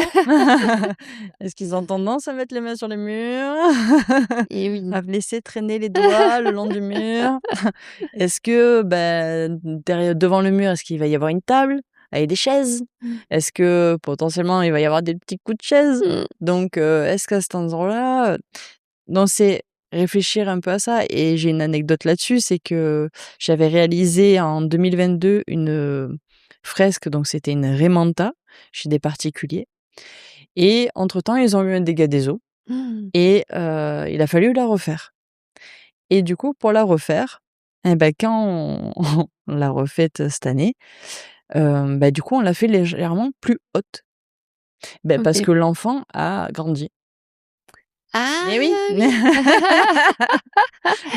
Est-ce qu'ils ont tendance à mettre les mains sur les murs? Et oui. À laisser traîner les doigts le long du mur? Est-ce que, derrière devant le mur, est-ce qu'il va y avoir une table avec des chaises? Est-ce que potentiellement il va y avoir des petits coups de chaise? Mmh. Donc est-ce qu'à cet endroit-là, donc c'est réfléchir un peu à ça et j'ai une anecdote là-dessus, c'est que j'avais réalisé en 2022 une, fresque, donc c'était une Remanta chez des particuliers et entre-temps, ils ont eu un dégât des eaux Mmh. et il a fallu la refaire et du coup, pour la refaire et quand on l'a refaite, cette année, du coup, on l'a fait légèrement plus haute. Parce OK. que l'enfant a grandi. Eh oui! Ah oui!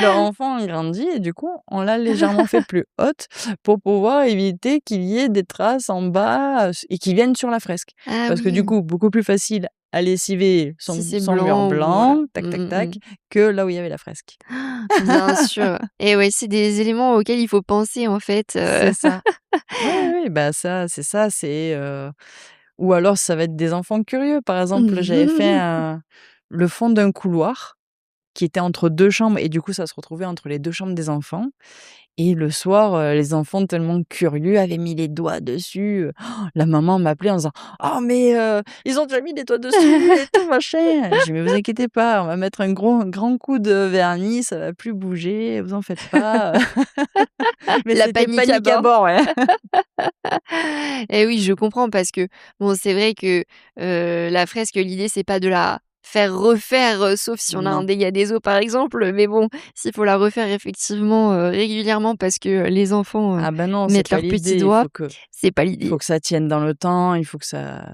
Leur enfant a grandi et du coup, on l'a légèrement fait plus haute pour pouvoir éviter qu'il y ait des traces en bas, et qui viennent sur la fresque. Ah Parce que du oui, coup, beaucoup plus facile à lessiver si c'est son mur blanc ou voilà. blanc, tac, Mmh, tac, mmh, tac, mmh. que là où il y avait la fresque. Bien sûr. Et ouais, c'est des éléments auxquels il faut penser en fait, C'est ça. Oui, oui, oui, ça, c'est ça, ou alors ça va être des enfants curieux. Par exemple, j'avais fait le fond d'un couloir qui était entre 2 chambres et du coup, ça se retrouvait entre les 2 chambres des enfants et le soir, les enfants tellement curieux avaient mis les doigts dessus, la maman m'appelait en disant: «Oh mais ils ont déjà mis les doigts dessus et tout machin». J'ai dit: «Mais vous inquiétez pas, on va mettre un grand coup de vernis, ça va plus bouger, vous en faites pas». Mais La c'était panique à panique à bord. bord, ouais. Et oui, je comprends parce que bon, c'est vrai que, la fresque, l'idée, c'est pas de la faire refaire, sauf si on a un Non. dégât des eaux, par exemple. Mais bon, s'il faut la refaire effectivement, régulièrement parce que, les enfants, Ah ben non, c'est mettent pas leurs petits l'idée, doigts, c'est pas il faut l'idée. que ça tienne dans le temps, il faut que ça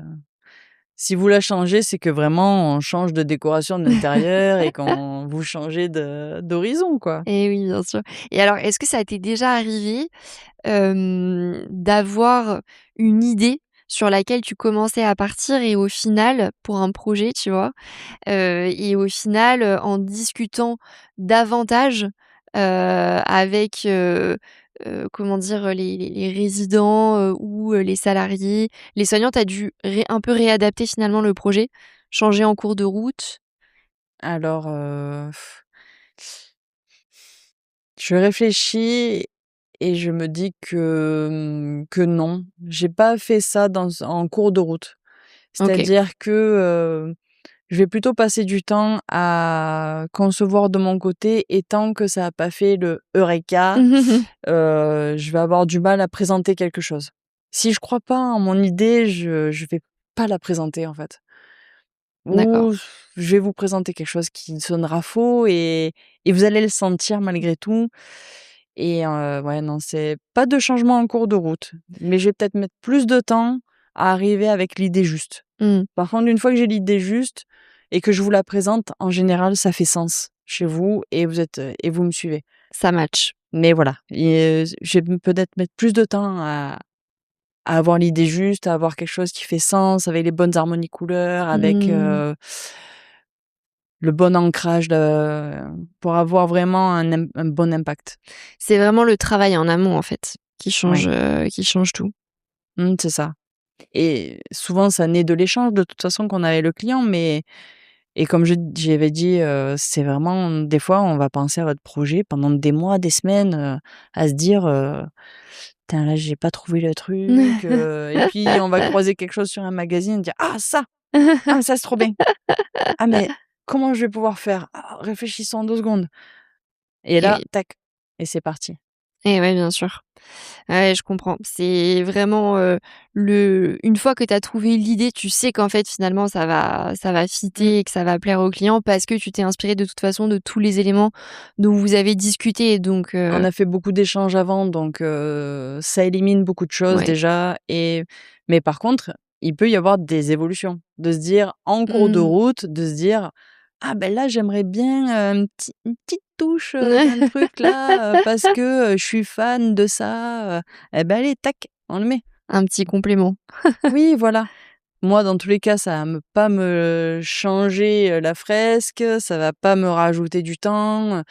si vous la changez, c'est que vraiment on change de décoration de l'intérieur et qu'on vous changez d'horizon, quoi. Et oui, bien sûr. Et alors, est-ce que ça t'est déjà arrivé, d'avoir une idée, sur laquelle tu commençais à partir et au final pour un projet, tu vois? Et au final, en discutant davantage, avec, comment dire? Les résidents, ou, les salariés, les soignants, tu as dû un peu réadapter finalement le projet? Changer en cours de route? Alors, je réfléchis et je me dis que non, j'ai pas fait ça en cours de route. OK. C'est-à-dire que, je vais plutôt passer du temps à concevoir de mon côté et tant que ça a pas fait le eureka, je vais avoir du mal à présenter quelque chose. Si je crois pas en mon idée, je vais pas la présenter, en fait. D'accord. Ou je vais vous présenter quelque chose qui sonnera faux et vous allez le sentir malgré tout et ouais, non, c'est pas de changement en cours de route, mais je vais peut-être mettre plus de temps à arriver avec l'idée juste. Mmh. Par contre, une fois que j'ai l'idée juste et que je vous la présente, en général, ça fait sens chez vous et vous me suivez. Ça match. Mais voilà, je vais peut-être mettre plus de temps à avoir l'idée juste, à avoir quelque chose qui fait sens avec les bonnes harmonies couleurs, avec, Mmh. le bon ancrage pour avoir vraiment un bon impact. C'est vraiment le travail en amont, en fait, Oui, qui change tout. c'est ça et souvent ça naît de l'échange de toute façon qu'on a avec le client, mais et comme j'avais dit, c'est vraiment des fois on va penser à votre projet pendant des mois, des semaines, à se dire, «Tain là j'ai pas trouvé le truc», et puis on va croiser quelque chose sur un magazine, dire: «Ah ça! Ah ça c'est trop bien! Ah mais comment je vais pouvoir faire? Ah réfléchissons 2 secondes» et là Et tac et c'est parti. et ouais, bien sûr. Ouais, je comprends. C'est vraiment, le une fois que tu as trouvé l'idée, tu sais qu'en fait, finalement, ça va Mmh. fitter et que ça va plaire au client parce que tu t'es inspiré de toute façon de tous les éléments dont vous avez discuté donc On a fait beaucoup d'échanges avant donc ça élimine beaucoup de choses ouais. déjà mais par contre, il peut y avoir des évolutions. De se dire en cours de Mmh. route, de se dire: «Ah ben là j'aimerais bien, une petite touche, d'un truc là, parce que, je suis fan de ça», et ben allez tac, on le met. Un petit complément. Oui voilà. Moi, dans tous les cas, ça va pas me changer, la fresque, ça va pas me rajouter du temps,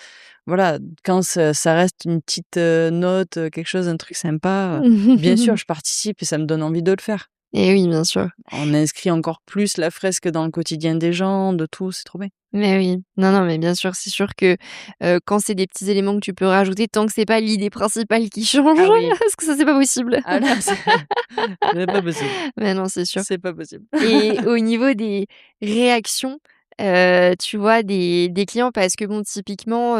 voilà, quand ça reste une petite, note, quelque chose, un truc sympa, bien sûr, je participe et ça me donne envie de le faire. Et oui, bien sûr. On inscrit encore plus la fresque dans le quotidien des gens, de tout, c'est trop bien. Mais oui. Non, non, mais bien sûr, c'est sûr que, quand c'est des petits éléments que tu peux rajouter, tant que c'est pas l'idée principale qui change, Ah oui, parce que ça, c'est pas possible. ah là, c'est pas possible, Mais non, c'est sûr. c'est pas possible. Et au niveau des réactions, tu vois, des clients parce que bon, typiquement,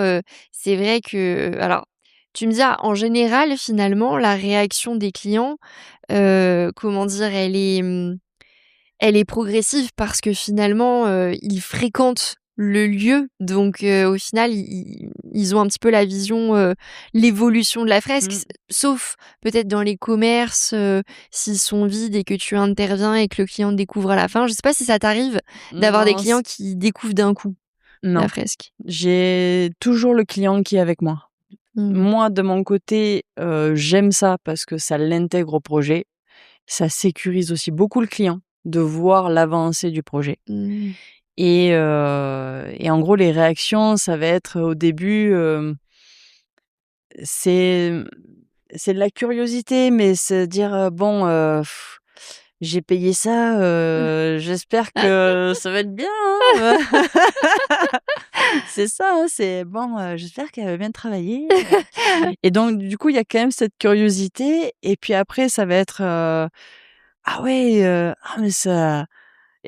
c'est vrai que alors, tu me dis: «Ah, en général, finalement, la réaction des clients, comment dire? Elle est progressive parce que finalement, ils fréquentent le lieu donc au final, ils ont un petit peu la vision, l'évolution de la fresque, Mmh. sauf peut-être dans les commerces, s'ils sont vides et que tu interviens et que le client découvre à la fin. Je sais pas si ça t'arrive d'avoir des Non, clients qui découvrent d'un coup la non, fresque? j'ai toujours le client qui est avec moi. Mmh. Moi, de mon côté, j'aime ça parce que ça l'intègre au projet. Ça sécurise aussi beaucoup le client de voir l'avancée du projet Mmh. et en gros, les réactions, ça va être au début, c'est, c'est de la curiosité, mais se dire, «Bon, j'ai payé ça, j'espère que ça va être bien, hein, C'est ça, hein, c'est: «Bon, j'espère qu'elle va bien travailler», et donc du coup, il y a quand même cette curiosité et puis après ça va être, «Ah ouais, ah mais ça»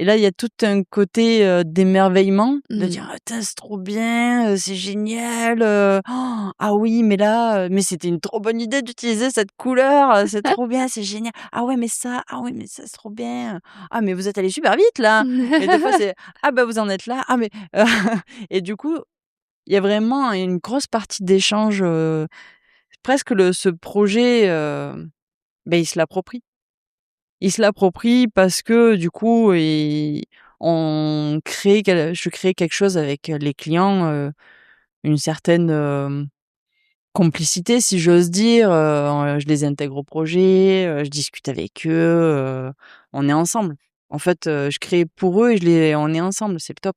et là, il y a tout un côté, d'émerveillement, de Mmh. dire: «Ah tain, c'est trop bien, c'est génial, ah oui, mais là, mais c'était une trop bonne idée d'utiliser cette couleur, c'est trop bien, c'est génial. Ah ouais, mais ça, ah oui, mais ça, c'est trop bien. Ah mais vous êtes allé super vite là» et des fois, c'est: «Ah bah, vous en êtes là, ah mais» et du coup, il y a vraiment une grosse partie d'échange, presque ce projet, il se l'approprie. Il se l'approprie parce que du coup, je crée quelque chose avec, les clients, une certaine, complicité si j'ose dire, je les intègre au projet, je discute avec eux, on est ensemble. En fait, je crée pour eux et je les on est ensemble, c'est le top.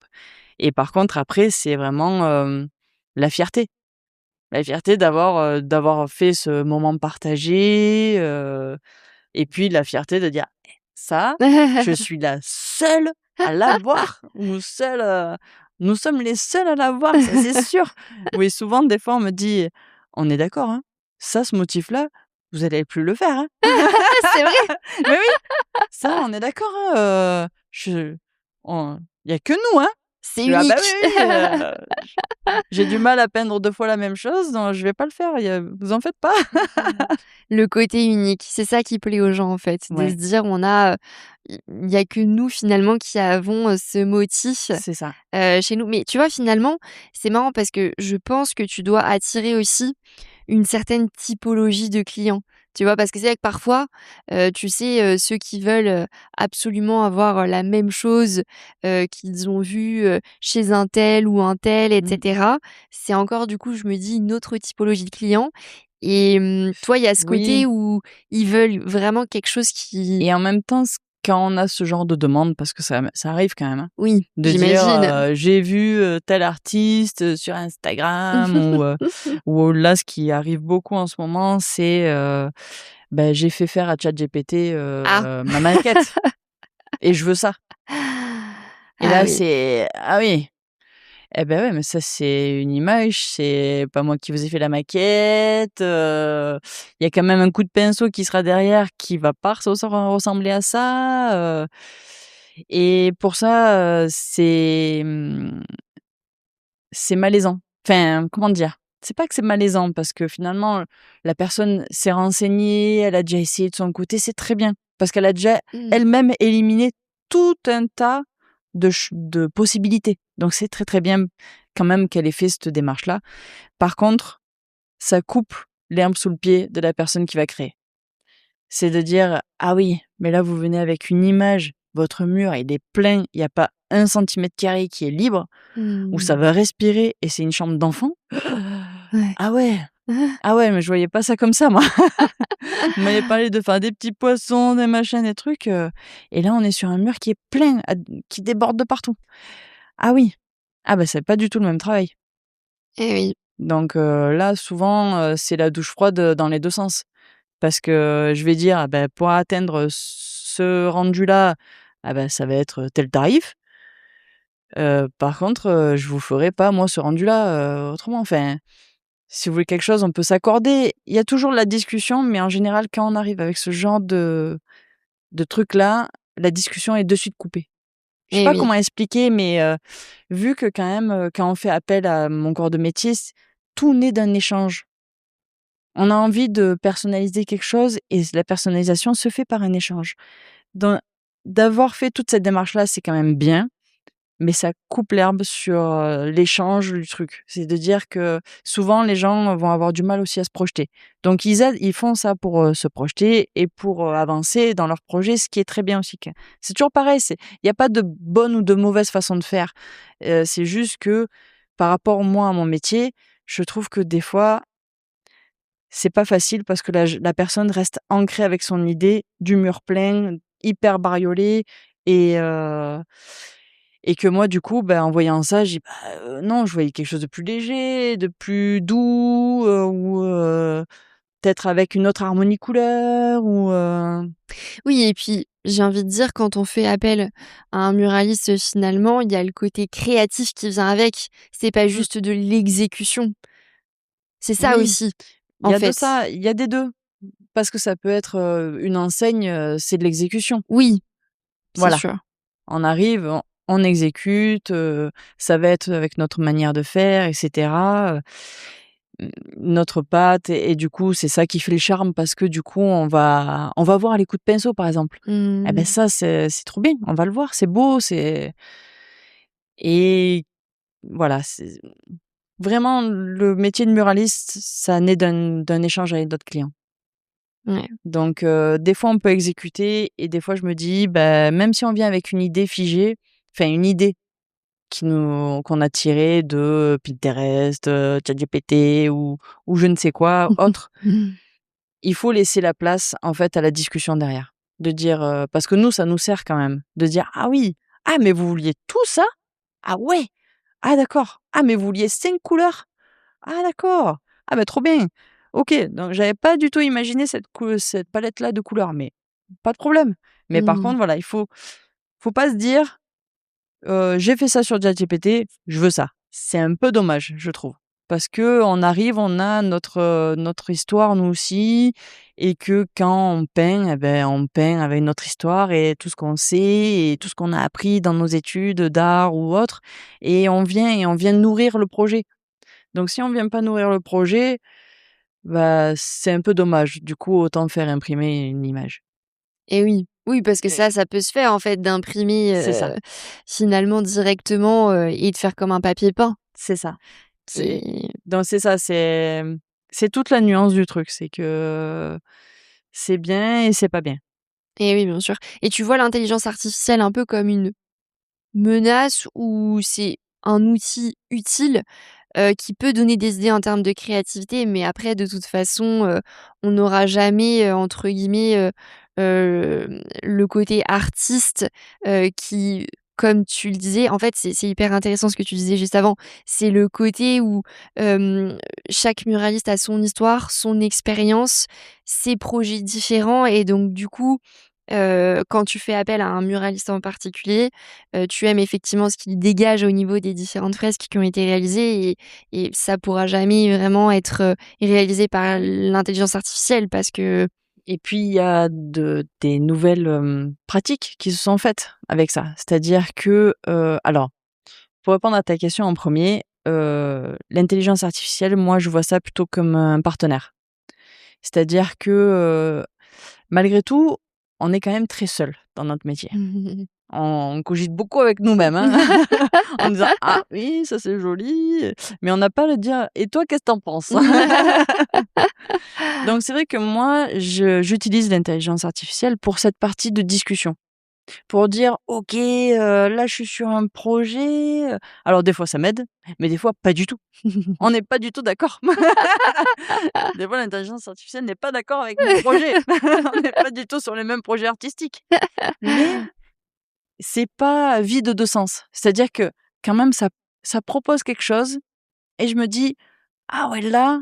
Et par contre après c'est vraiment, la fierté. La fierté d'avoir fait ce moment partagé, et puis la fierté de dire: «Eh ça, je suis la seule à l'avoir ou seule, nous sommes les seuls à l'avoir, ça c'est sûr». Oui, souvent des fois on me dit: «On est d'accord, hein, ça ce motif-là, vous allez plus le faire, hein?» C'est vrai? Mais oui, ça on est d'accord, hein, je on il y a que nous, hein? C'est Je fais: «Ah bah oui, unique. oui, j'ai du mal à peindre 2 fois la même chose, donc je vais pas le faire, vous en faites pas». Le côté unique, c'est ça qui plaît aux gens, en fait, de se Ouais, dire: «On a, il y a que nous finalement qui avons, ce motif, c'est ça. chez nous». Mais tu vois, finalement, c'est marrant parce que je pense que tu dois attirer aussi une certaine typologie de clients. Tu vois? Parce que c'est vrai que parfois, tu sais, ceux qui veulent, absolument avoir, la même chose, qu'ils ont vu, chez un tel ou un tel et Mmh. cetera, c'est encore du coup, je me dis, une autre typologie de clients et toi, il y a ce côté Oui, où ils veulent vraiment quelque chose qui et en même temps, quand on a ce genre de demande, parce que ça arrive quand même, hein, oui, de dire, j'imagine. «J'ai vu, tel artiste, sur Instagram» ou là, ce qui arrive beaucoup en ce moment, c'est, «J'ai fait faire à ChatGPT, Ah! ma maquette et je veux ça». Et Ah là, oui. c'est: «Ah oui». Eh ben ouais, mais ça, c'est une image, c'est pas moi qui vous ai fait la maquette, il y a quand même un coup de pinceau qui sera derrière qui va pas ressembler à ça, et pour ça, c'est malaisant. Enfin, comment dire? C'est pas que c'est malaisant parce que finalement, la personne s'est renseignée, elle a déjà essayé de son côté, c'est très bien parce qu'elle a déjà Mmh. elle-même éliminé tout un tas de possibilités. Donc c'est très, très bien quand même qu'elle ait fait cette démarche-là. Par contre, ça coupe l'herbe sous le pied de la personne qui va créer. C'est de dire: «Ah oui, mais là vous venez avec une image, votre mur il est plein, il y a pas 1 cm² qui est libre, où ça Mmh. va respirer et c'est une chambre d'enfant». Ouais. Ah ouais! Ah ouais, mais je voyais pas ça comme ça moi. Vous m'avez parlé de faire des petits poissons, des machins, des trucs, et là on est sur un mur qui est plein, qui déborde de partout. Ah oui! Ah bah, c'est pas du tout le même travail. Eh oui. Donc là souvent, c'est la douche froide, dans les 2 sens. Parce que je vais dire: «Ah bah, pour atteindre ce rendu-là, ah bah, ça va être tel tarif». Par contre, je vous ferai pas moi ce rendu-là, autrement. Enfin, si vous voulez quelque chose, on peut s'accorder. Il y a toujours la discussion, mais en général, quand on arrive avec ce genre de truc-là, la discussion est de suite coupée. Je sais Eh pas oui. comment expliquer, mais vu que quand même, quand on fait appel à mon corps de métier, tout naît d'un échange. On a envie de personnaliser quelque chose et la personnalisation se fait par un échange. Dans D'avoir fait toute cette démarche-là, c'est quand même bien, mais ça coupe l'herbe sur, l'échange du truc. C'est de dire que souvent les gens vont avoir du mal aussi à se projeter. Donc ils font ça pour, se projeter et pour, avancer dans leur projet, ce qui est très bien aussi que c'est toujours pareil, il y a pas de bonne ou de mauvaise façon de faire. C'est juste que par rapport, moi, à mon métier, je trouve que des fois c'est pas facile parce que la personne reste ancrée avec son idée du mur plein, hyper bariolé, et que moi du coup, en voyant ça, j'ai non, je voyais quelque chose de plus léger, de plus doux, ou peut-être avec une autre harmonie couleur ou Oui et puis, j'ai envie de dire quand on fait appel à un muraliste, finalement, il y a le côté créatif qui vient avec. C'est pas mmh, juste de l'exécution. C'est ça oui, aussi, il y en a de fait. ça, il y a des 2 parce que ça peut être, une enseigne, c'est de l'exécution. Oui, c'est Voilà. sûr. On arrive, on exécute, ça va être avec notre manière de faire et cetera, notre patte, et du coup, c'est ça qui fait le charme parce que du coup, on va voir les coups de pinceau, par exemple. Et ben Mmh. ça, c'est trop bien, on va le voir, c'est beau, et voilà, c'est vraiment le métier de muraliste, ça naît d'un échange avec d'autres clients. Ouais. Donc des fois, on peut exécuter et des fois, je me dis: «Bah, même si on vient avec une idée figée», enfin une idée qu'on a tirées de Pinterest, ChatGPT ou je ne sais quoi autre. Il faut laisser la place, en fait, à la discussion derrière. De dire, parce que nous, ça nous sert quand même, de dire: «Ah oui! Ah mais vous vouliez tout ça? Ah ouais! Ah d'accord! Ah mais vous vouliez 5 couleurs? Ah d'accord! Ah bah trop bien! OK, donc j'avais pas du tout imaginé cette palette-là de couleurs, mais pas de problème». Mais par Mmh. contre, voilà, faut pas se dire: «J'ai fait ça sur ChatGPT, je veux ça». C'est un peu dommage, je trouve. Parce qu'on arrive, on a notre histoire nous aussi et que quand on peint et beh, on peint avec notre histoire et tout ce qu'on sait et tout ce qu'on a appris dans nos études d'art ou autre et on vient nourrir le projet. Donc si on vient pas nourrir le projet, bah, c'est un peu dommage. Du coup, autant faire imprimer une image. Et oui, oui, parce que Et ça peut se faire en fait d'imprimer, c'est ça, finalement directement, et de faire comme un papier peint c'est ça. C'est et donc c'est ça, c'est toute la nuance du truc, c'est que c'est bien et c'est pas bien. oui, bien sûr et tu vois l'intelligence artificielle un peu comme une menace ou c'est un outil utile, qui peut donner des idées en termes de créativité, mais après de toute façon, on n'aura jamais, entre guillemets, le côté artiste, qui comme tu le disais, en fait, c'est hyper intéressant ce que tu disais juste avant. C'est le côté où, chaque muraliste a son histoire, son expérience, ses projets différents et donc du coup, quand tu fais appel à un muraliste en particulier, tu aimes effectivement ce qu'il dégage au niveau des différentes fresques qui ont été réalisées et ça pourra jamais vraiment être, réalisé par l'intelligence artificielle parce que Et puis il y a des nouvelles, pratiques qui se sont faites avec ça. C'est-à-dire que, alors pour répondre à ta question en premier, l'intelligence artificielle, moi je vois ça plutôt comme un partenaire. C'est-à-dire que, malgré tout, on est quand même très seul dans notre métier. On cogite beaucoup avec nous-mêmes, hein, en disant: «Ah oui, ça c'est joli», mais on n'a pas le dire: «Et toi, qu'est-ce que tu penses?» Donc c'est vrai que moi, j'utilise l'intelligence artificielle pour cette partie de discussion. Pour dire: «OK, là je suis sur un projet», alors des fois ça m'aide, mais des fois pas du tout. On n'est pas du tout d'accord. Des fois l'intelligence artificielle n'est pas d'accord avec mon projet. On n'est pas du tout sur les mêmes projets artistiques. Mais c'est pas vide de sens. C'est-à-dire que quand même ça propose quelque chose et je me dis: «Ah ouais là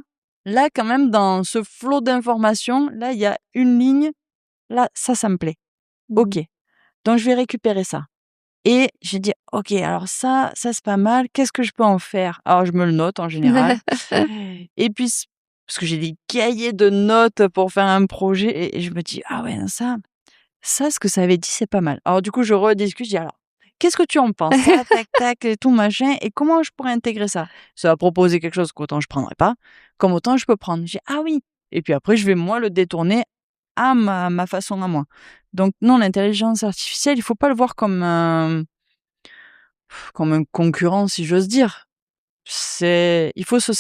quand même dans ce flot d'informations, là il y a une ligne, là ça me plaît. Mmh. OK, donc je vais récupérer ça». Et j'ai dit: «OK, alors ça c'est pas mal, qu'est-ce que je peux en faire?» Alors je me le note en général et puis parce que j'ai des cahiers de notes pour faire un projet et je me dis: «Ah ouais, non, ça ce que ça avait dit, c'est pas mal». Alors du coup, je rediscute, je dis: «Alors, qu'est-ce que tu en penses? Ça, tac tac et tout machin et comment je pourrais intégrer ça?» Ça va proposer quelque chose qu'autant je prendrais pas, comme autant je peux prendre. J'ai: «Ah oui» et puis après je vais moi le détourner à ma façon à moi. Donc non, l'intelligence artificielle, il faut pas le voir comme un concurrent, si j'ose dire. Il faut se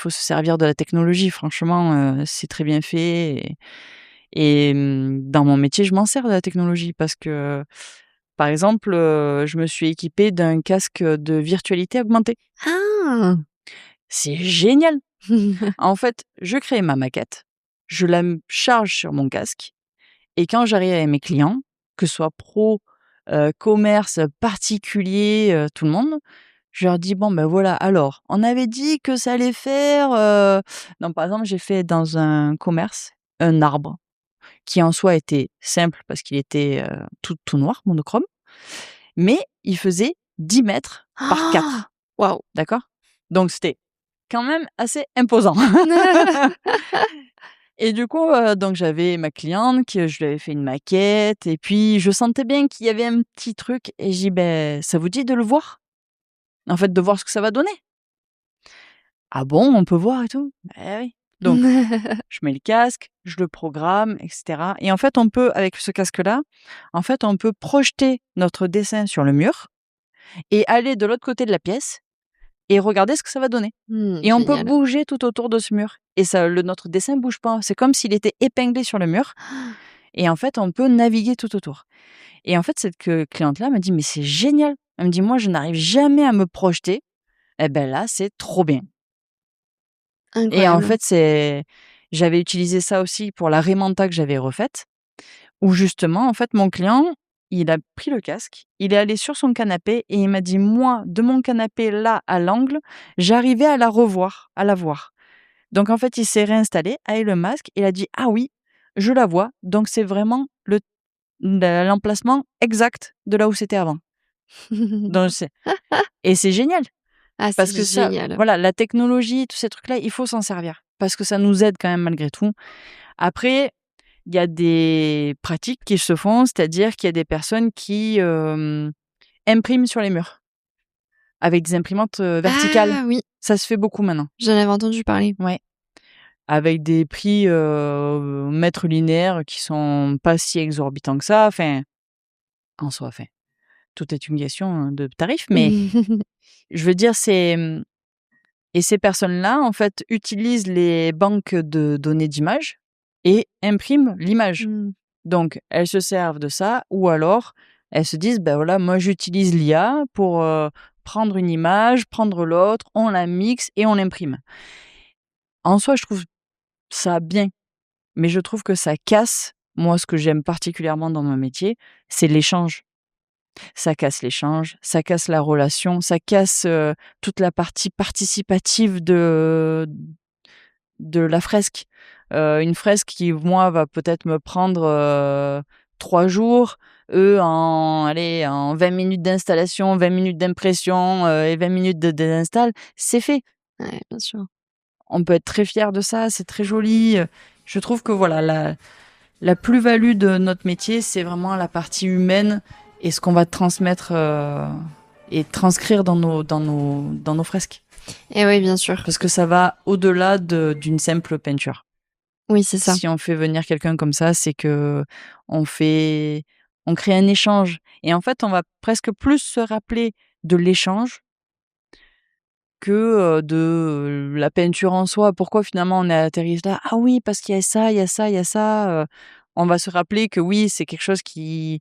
servir de la technologie, franchement, c'est très bien fait dans mon métier, je m'en sers de la technologie parce que, par exemple, je me suis équipée d'un casque, de virtualité augmentée. Ah! C'est génial! En fait, je crée ma maquette, je la charge sur mon casque et quand j'arrive avec mes clients, que ce soit pro, commerce, particulier, tout le monde, je leur dis: «Bon, ben, voilà, alors, on avait dit que ça allait faire, non, par exemple, j'ai fait dans un commerce, un arbre qui en soi était simple parce qu'il était, tout noir, monochrome, mais il faisait 10 mètres par Ah! 4, Waouh! d'accord? Donc c'était quand même assez imposant. Et du coup, donc j'avais ma cliente que je lui avais fait une maquette et puis je sentais bien qu'il y avait un petit truc et j'ai dit: «Beh, ça vous dit de le voir? En fait, de voir ce que ça va donner?» «Ah bon, on peut voir et tout?» «Beh oui». Donc je mets le casque, je le programme et cetera et en fait, on peut avec ce casque-là, en fait, on peut projeter notre dessin sur le mur et aller de l'autre côté de la pièce et regarder ce que ça va donner et on peut Génial. bouger tout autour de ce mur et ça notre dessin bouge pas. C'est comme s'il était épinglé sur le mur et en fait, on peut naviguer tout autour et en fait, cette cliente-là m'a dit: «Mais c'est génial!» Elle me dit: «Moi, je n'arrive jamais à me projeter». Et ben là, c'est trop bien. Et en Incroyable. fait, j'avais utilisé ça aussi pour la Raymanta que j'avais refaite, où justement, en fait, mon client, il a pris le casque, il est allé sur son canapé et il m'a dit: «Moi, de mon canapé là, à l'angle, j'arrivais à la revoir, à la voir». Donc en fait, il s'est réinstallé avec le masque, il a dit: «Ah oui, je la vois, donc c'est vraiment l'emplacement exact de là où c'était avant». Donc c'est génial Ah, c'est parce que ça, génial. voilà, la technologie, tous ces trucs-là, il faut s'en servir parce que ça nous aide quand même malgré tout. Après, il y a des pratiques qui se font, c'est-à-dire qu'il y a des personnes qui, impriment sur les murs avec des imprimantes, verticales. Ah oui, Ça se fait beaucoup maintenant. j'en avais entendu parler. Ouais, avec des prix, mètre linéaire qui sont pas si exorbitants que ça, enfin, en soi, enfin, tout est une question, de tarif, mais je veux dire, et ces personnes-là, en fait, utilisent les banques de données d'images et impriment l'image. Mmh. Donc elles se servent de ça ou alors elles se disent: «Ben voilà, moi j'utilise l'IA pour, prendre une image, prendre l'autre, on la mixe et on l'imprime». En soi, je trouve ça bien, mais je trouve que ça casse, moi ce que j'aime particulièrement dans mon métier, c'est l'échange. Ça casse l'échange, ça casse la relation, ça casse, toute la partie participative de la fresque. Une fresque qui, moi, va peut-être me prendre, 3 jours. Eux, en 20 minutes d'installation, 20 minutes d'impression, et 20 minutes de désinstall, c'est fait. Ouais, bien sûr. On peut être très fier de ça, c'est très joli, je trouve que voilà, la plus-value de notre métier, c'est vraiment la partie humaine et ce qu'on va transmettre, et transcrire dans nos fresques. Et oui, bien sûr. Parce que ça va au-delà d'une simple peinture. Oui, c'est ça. Si on fait venir quelqu'un comme ça, c'est que on fait on crée un échange et en fait, on va presque plus se rappeler de l'échange que, de la peinture en soi. Pourquoi finalement on est atterri là? Ah oui, parce qu'il y a ça, il y a ça, il y a ça, on va se rappeler que oui, c'est quelque chose qui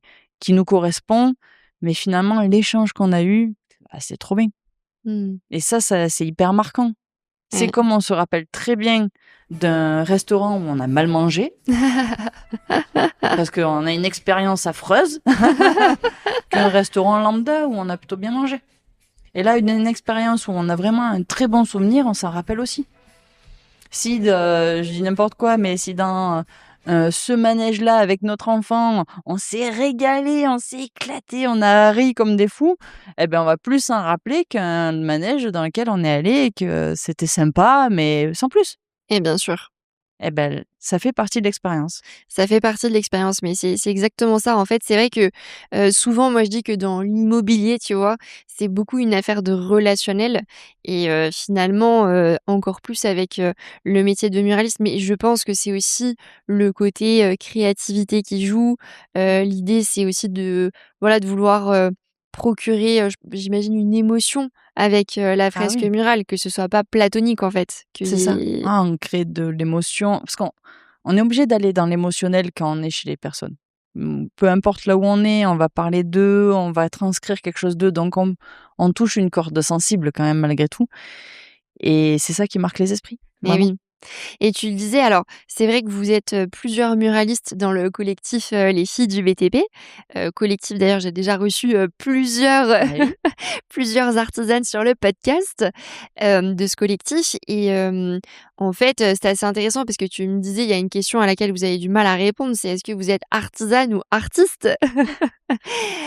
nous correspond, mais finalement l'échange qu'on a eu, bah, c'est trop bien Mmh. et ça c'est hyper marquant. C'est Ouais. comme on se rappelle très bien d'un restaurant où on a mal mangé, parce qu'on a une expérience affreuse, qu'un restaurant lambda où on a plutôt bien mangé. Et là, une expérience où on a vraiment un très bon souvenir, on s'en rappelle aussi. Si, je dis n'importe quoi, mais si dans ce manège-là, avec notre enfant, on s'est régalé, on s'est éclaté, on a ri comme des fous, eh ben, on va plus s'en rappeler qu'un manège dans lequel on est allé et que c'était sympa, mais sans plus. Et bien sûr. Eh ben, ça fait partie de l'expérience. Ça fait partie de l'expérience, mais c'est exactement ça. En fait, c'est vrai que, souvent, moi, je dis que dans l'immobilier, tu vois, c'est beaucoup une affaire de relationnel et finalement, encore plus avec, le métier de muraliste. Mais je pense que c'est aussi le côté, créativité qui joue. L'idée, c'est aussi de, voilà, de vouloir, procurer, j'imagine une émotion avec, la Ah fresque oui, murale, que ce soit pas platonique, en fait, qu'il c'est ça. y ait Ah, on crée de l'émotion parce qu'on est obligé d'aller dans l'émotionnel quand on est chez les personnes. Peu importe là où on va parler d'eux, on va transcrire quelque chose d'eux, donc on touche une corde sensible quand même malgré tout et c'est ça qui marque les esprits, eh vraiment. oui. Et tu le disais, alors c'est vrai que vous êtes, plusieurs muralistes dans le collectif, Les Filles du BTP. Collectif d'ailleurs, j'ai déjà reçu, plusieurs, Ah oui? plusieurs artisanes sur le podcast, de ce collectif et en fait, c'est assez intéressant parce que tu me disais, il y a une question à laquelle vous avez du mal à répondre, c'est est-ce que vous êtes artisane ou artiste?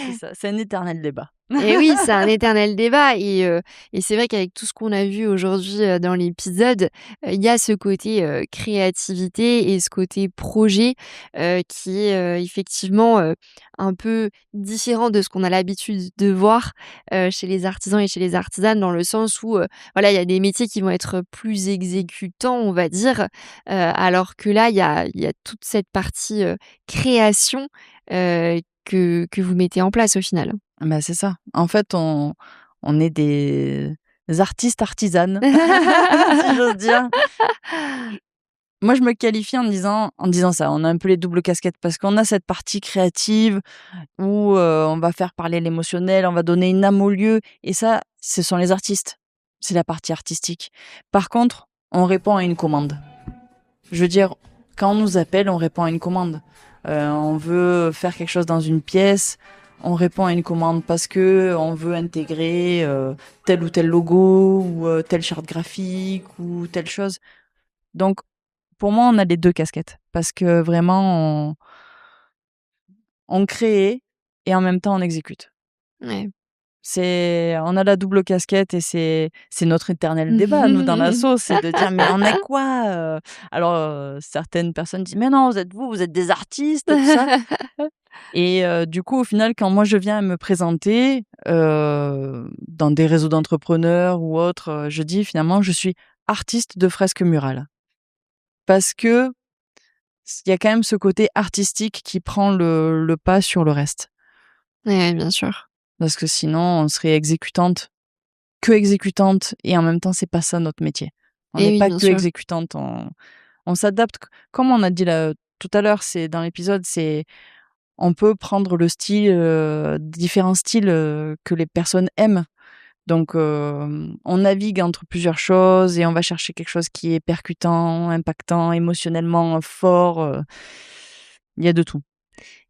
C'est ça, c'est un éternel débat. Et oui, c'est un éternel débat et c'est vrai qu'avec tout ce qu'on a vu aujourd'hui, dans l'épisode, il y a ce côté, créativité et ce côté projet, qui est, effectivement, un peu différent de ce qu'on a l'habitude de voir, chez les artisans et chez les artisanes. Dans le sens où, voilà, il y a des métiers qui vont être plus exécutants, on va dire, alors que là, il y a toute cette partie, création, que vous mettez en place au final. Bah, c'est ça. En fait, on est des artistes artisanes, si j'ose dire. Moi, je me qualifie en disant ça. On a un peu les doubles casquettes parce qu'on a cette partie créative où, on va faire parler l'émotionnel, on va donner une âme au lieu et ça, ce sont les artistes. C'est la partie artistique. Par contre, on répond à une commande. Je veux dire, quand on nous appelle, on répond à une commande. On veut faire quelque chose dans une pièce, on répond à une commande parce que on veut intégrer tel ou tel logo ou telle charte graphique ou telle chose. Donc, pour moi, on a les 2 casquettes parce que vraiment on crée et en même temps on exécute. Ouais. On a la double casquette et c'est notre éternel débat, nous, dans l'asso, c'est de dire: «Mais on est quoi?» Alors, certaines personnes disent: «Mais non, vous êtes des artistes et tout ça» et du coup, au final, quand moi je viens me présenter, dans des réseaux d'entrepreneurs ou autres, je dis finalement: «Je suis artiste de fresques murales». Parce que il y a quand même ce côté artistique qui prend le pas sur le reste. Ouais, bien sûr. Parce que sinon, on serait exécutante, que exécutante et en même temps, c'est pas ça notre métier. On Et n'est oui, pas bien que sûr. exécutante, on s'adapte. Comme on a dit là, tout à l'heure, c'est dans l'épisode, c'est on peut prendre le style, différents styles, que les personnes aiment. Donc on navigue entre plusieurs choses et on va chercher quelque chose qui est percutant, impactant, émotionnellement fort, il y a de tout.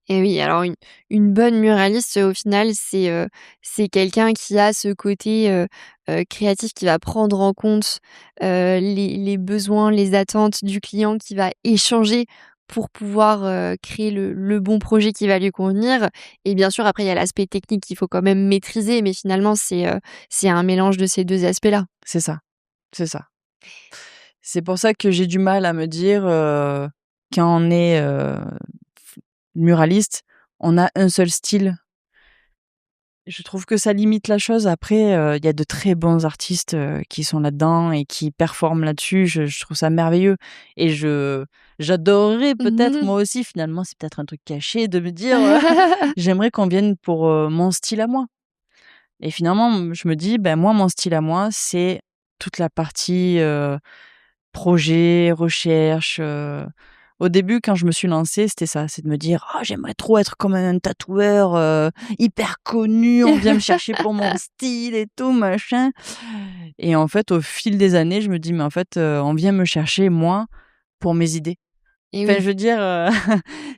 Et oui, alors une bonne muraliste, au final, c'est quelqu'un qui a ce côté, créatif, qui va prendre en compte, les besoins, les attentes du client, qui va échanger pour pouvoir, créer le bon projet qui va lui convenir. Et bien sûr, après, il y a l'aspect technique qu'il faut quand même maîtriser, mais finalement, c'est un mélange de ces 2 aspects-là. C'est ça, c'est ça. C'est pour ça que j'ai du mal à me dire, quand on est, muraliste, on a un seul style. Je trouve que ça limite la chose. Après, il y a de très bons artistes, qui sont là-dedans et qui performent là-dessus. Je trouve ça merveilleux et j'adorerais peut-être moi aussi, finalement, c'est peut-être un truc caché de me dire, j'aimerais qu'on vienne pour, mon style à moi et finalement, je me dis: «Ben, moi, mon style à moi, c'est toute la partie, projet, recherche, au début, quand je me suis lancée, c'était ça, c'est de me dire: «Oh, j'aimerais trop être comme un tatoueur, hyper connu, on vient me chercher pour mon style et tout, machin» et en fait, au fil des années, je me dis: «Mais en fait, on vient me chercher moi, pour mes idées». Et Enfin, oui. je veux dire,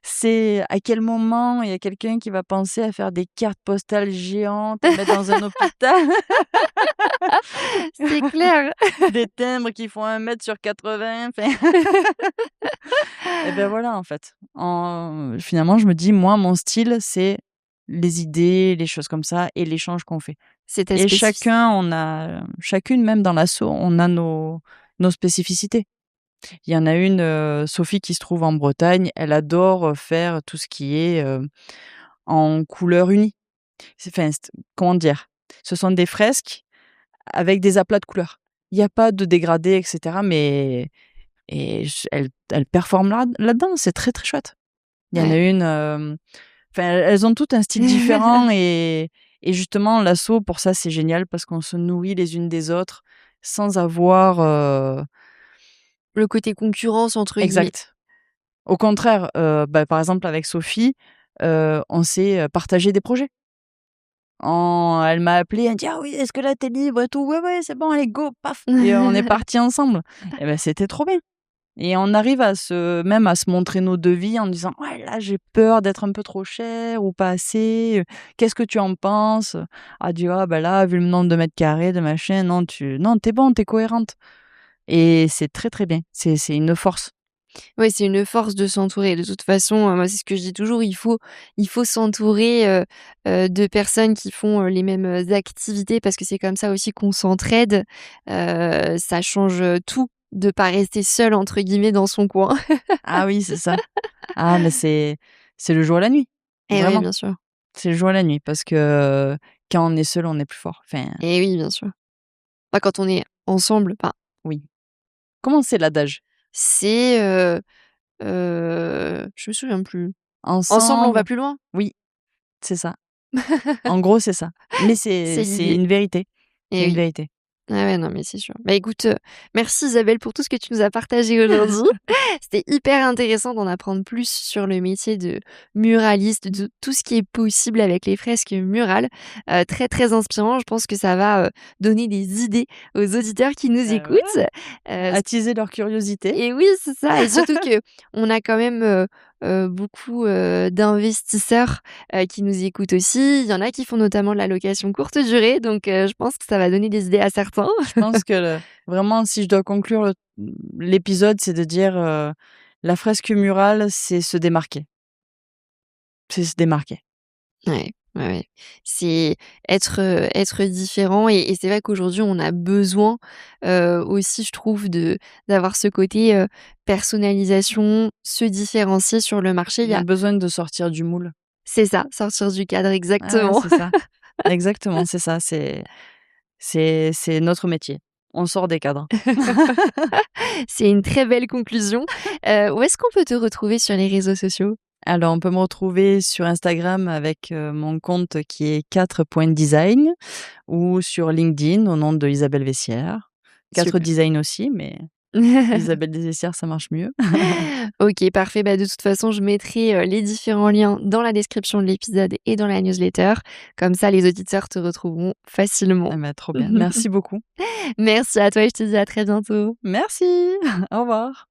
c'est à quel moment il y a quelqu'un qui va penser à faire des cartes postales géantes, à mettre dans un hôpital? C'est clair. Des timbres qui font 1 m sur 80, enfin et ben voilà, en fait. Finalement, je me dis: «Moi, mon style, c'est les idées, les choses comme ça et l'échange qu'on fait» C'est ta et spécificité. chacune, même dans l'asso, on a nos spécificités. Il y en a une, Sophie, qui se trouve en Bretagne, elle adore, faire tout ce qui est, en couleur unie. Comment dire? Ce sont des fresques avec des aplats de couleurs. Il y a pas de dégradé et cetera, mais elle performe là-dedans, c'est très, très chouette. Il y en a Ouais. une, enfin, elles ont toutes un style différent et justement l'asso pour ça, c'est génial parce qu'on se nourrit les unes des autres sans avoir, Le côté «concurrence» entre guillemets. exact. Au contraire, bah, par exemple avec Sophie, on s'est, partagé des projets. Elle m'a appelée, elle me dit: «Ah oui, est-ce que là tu es libre et tout?» «Ouais, ouais, c'est bon, allez go, paf» et on est partis ensemble et ben, c'était trop bien. Et on arrive à se montrer nos devis en disant: «Ouais, là, j'ai peur d'être un peu trop cher ou pas assez, qu'est-ce que tu en penses?» Elle dit: «Ah bah là, vu le nombre de mètres carrés, de machin, non, tu bon, tu es cohérente» et c'est très, très bien. C'est une force. Ouais, c'est une force de s'entourer. De toute façon, moi, c'est ce que je dis toujours, il faut s'entourer, de personnes qui font, les mêmes, activités parce que c'est comme ça aussi qu'on s'entraide. Ça change, tout de pas rester «seul» entre guillemets dans son coin. Ah oui, c'est ça. Ah mais c'est le jour et la nuit, Et ouais, vraiment. bien sûr. C'est le jour et la nuit parce que quand on est seul, on est plus fort. Enfin, Et oui, bien sûr. Bah, quand on est ensemble, enfin, oui. Comment c'est l'adage? c'est, je me souviens plus. «Ensemble, on va Ensemble plus loin». oui, c'est ça. En gros, c'est ça. Mais c'est C'est c'est l'idée. une vérité. C'est Et une oui. vérité. Ah ouais, non, mais c'est sûr. Bah, écoute, merci Isabelle pour tout ce que tu nous as partagé aujourd'hui. C'était hyper intéressant d'en apprendre plus sur le métier de muraliste, de tout ce qui est possible avec les fresques murales. Très, très inspirant. Je pense que ça va, donner des idées aux auditeurs qui nous Bah, voilà, écoutent. Heu attiser leur curiosité. Et oui, c'est ça et surtout qu'on a quand même, beaucoup, d'investisseurs, qui nous écoutent aussi. Il y en a qui font notamment de la location courte durée, donc je pense que ça va donner des idées à certains. Je pense que vraiment, si je dois conclure l'épisode, c'est de dire, la fresque murale, c'est se démarquer. C'est se démarquer. Ouais, ouais, ouais. C'est être différent et c'est vrai qu'aujourd'hui on a besoin, aussi je trouve d'avoir ce côté, personnalisation, se différencier sur le marché. Il On y a a besoin de sortir du moule. C'est ça, sortir du cadre, Ah ouais, exactement. c'est ça. Exactement, c'est ça, c'est notre métier. On sort des cadres. C'est une très belle conclusion. Où est-ce qu'on peut te retrouver sur les réseaux sociaux? Alors, on peut me retrouver sur Instagram avec, mon compte qui est 4.design ou sur LinkedIn au nom de Isabelle Vessière. 4 Super. design aussi, mais Isabelle Vessière, ça marche mieux. OK, parfait. Bah, de toute façon, je mettrai, les différents liens dans la description de l'épisode et dans la newsletter. Comme ça, les auditeurs te retrouveront facilement. Ah bah, trop bien. Merci beaucoup. Merci à toi et je te dis à très bientôt. Merci. Au revoir.